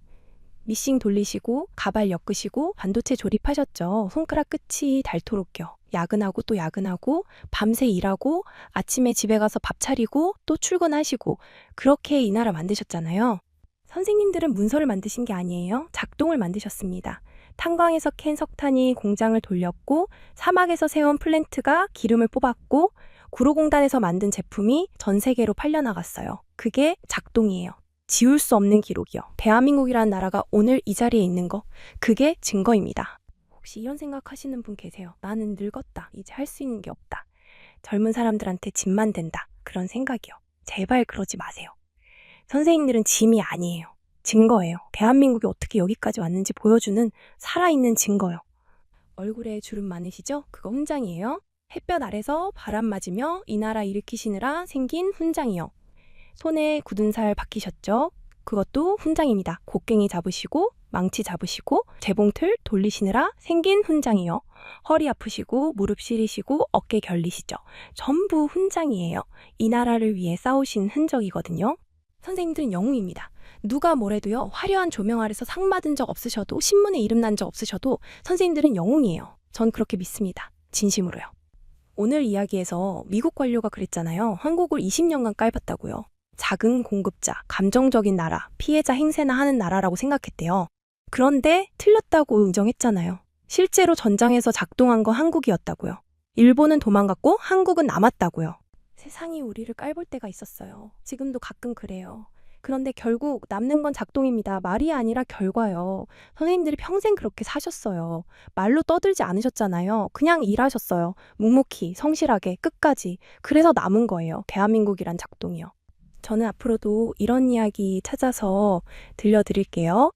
미싱 돌리시고 가발 엮으시고 반도체 조립하셨죠. 손가락 끝이 닳도록요. 야근하고 또 야근하고 밤새 일하고 아침에 집에 가서 밥 차리고 또 출근하시고 그렇게 이 나라 만드셨잖아요. 선생님들은 문서를 만드신 게 아니에요. 작동을 만드셨습니다. 탄광에서 캔 석탄이 공장을 돌렸고 사막에서 세운 플랜트가 기름을 뽑았고 구로공단에서 만든 제품이 전 세계로 팔려나갔어요. 그게 작동이에요. 지울 수 없는 기록이요. 대한민국이라는 나라가 오늘 이 자리에 있는 거, 그게 증거입니다. 혹시 이런 생각하시는 분 계세요? 나는 늙었다. 이제 할 수 있는 게 없다. 젊은 사람들한테 짐만 된다. 그런 생각이요. 제발 그러지 마세요. 선생님들은 짐이 아니에요. 증거예요. 대한민국이 어떻게 여기까지 왔는지 보여주는 살아있는 증거요. 얼굴에 주름 많으시죠? 그거 훈장이에요. 햇볕 아래서 바람 맞으며 이 나라 일으키시느라 생긴 훈장이요. 손에 굳은 살 박히셨죠? 그것도 훈장입니다. 곡괭이 잡으시고 망치 잡으시고 재봉틀 돌리시느라 생긴 훈장이요. 허리 아프시고 무릎 시리시고 어깨 결리시죠. 전부 훈장이에요. 이 나라를 위해 싸우신 흔적이거든요. 선생님들은 영웅입니다. 누가 뭐래도요. 화려한 조명 아래서 상 받은 적 없으셔도 신문에 이름 난 적 없으셔도 선생님들은 영웅이에요. 전 그렇게 믿습니다. 진심으로요. 오늘 이야기에서 미국 관료가 그랬잖아요. 한국을 20년간 깔봤다고요. 작은 공급자, 감정적인 나라, 피해자 행세나 하는 나라라고 생각했대요. 그런데 틀렸다고 인정했잖아요. 실제로 전장에서 작동한 건 한국이었다고요. 일본은 도망갔고 한국은 남았다고요. 세상이 우리를 깔볼 때가 있었어요. 지금도 가끔 그래요. 그런데 결국 남는 건 작동입니다. 말이 아니라 결과요. 선생님들이 평생 그렇게 사셨어요. 말로 떠들지 않으셨잖아요. 그냥 일하셨어요. 묵묵히, 성실하게, 끝까지. 그래서 남은 거예요. 대한민국이란 작동이요. 저는 앞으로도 이런 이야기 찾아서 들려드릴게요.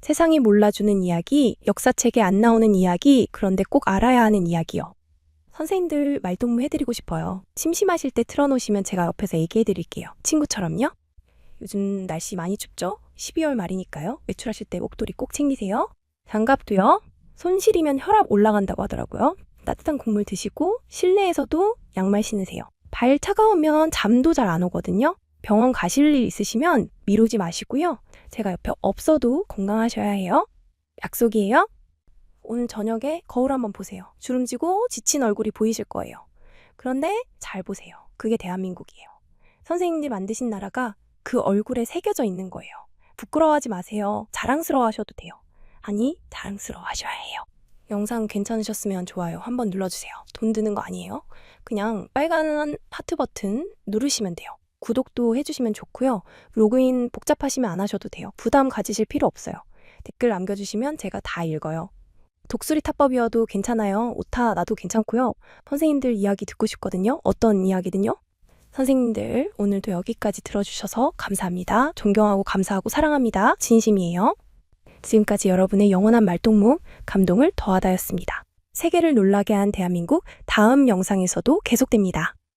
세상이 몰라주는 이야기, 역사책에 안 나오는 이야기, 그런데 꼭 알아야 하는 이야기요. 선생님들 말동무 해드리고 싶어요. 심심하실 때 틀어놓으시면 제가 옆에서 얘기해드릴게요. 친구처럼요. 요즘 날씨 많이 춥죠? 12월 말이니까요. 외출하실 때 목도리 꼭 챙기세요. 장갑도요. 손 시리면 혈압 올라간다고 하더라고요. 따뜻한 국물 드시고 실내에서도 양말 신으세요. 발 차가우면 잠도 잘 안 오거든요. 병원 가실 일 있으시면 미루지 마시고요. 제가 옆에 없어도 건강하셔야 해요. 약속이에요. 오늘 저녁에 거울 한번 보세요. 주름지고 지친 얼굴이 보이실 거예요. 그런데 잘 보세요. 그게 대한민국이에요. 선생님들이 만드신 나라가 그 얼굴에 새겨져 있는 거예요. 부끄러워하지 마세요. 자랑스러워 하셔도 돼요. 아니, 자랑스러워 하셔야 해요. 영상 괜찮으셨으면 좋아요 한번 눌러주세요. 돈 드는 거 아니에요. 그냥 빨간 하트 버튼 누르시면 돼요. 구독도 해주시면 좋고요. 로그인 복잡하시면 안 하셔도 돼요. 부담 가지실 필요 없어요. 댓글 남겨주시면 제가 다 읽어요. 독수리 타법이어도 괜찮아요. 오타 나도 괜찮고요. 선생님들 이야기 듣고 싶거든요. 어떤 이야기든요. 선생님들 오늘도 여기까지 들어주셔서 감사합니다. 존경하고 감사하고 사랑합니다. 진심이에요. 지금까지 여러분의 영원한 말동무 감동을 더하다였습니다. 세계를 놀라게 한 대한민국 다음 영상에서도 계속됩니다.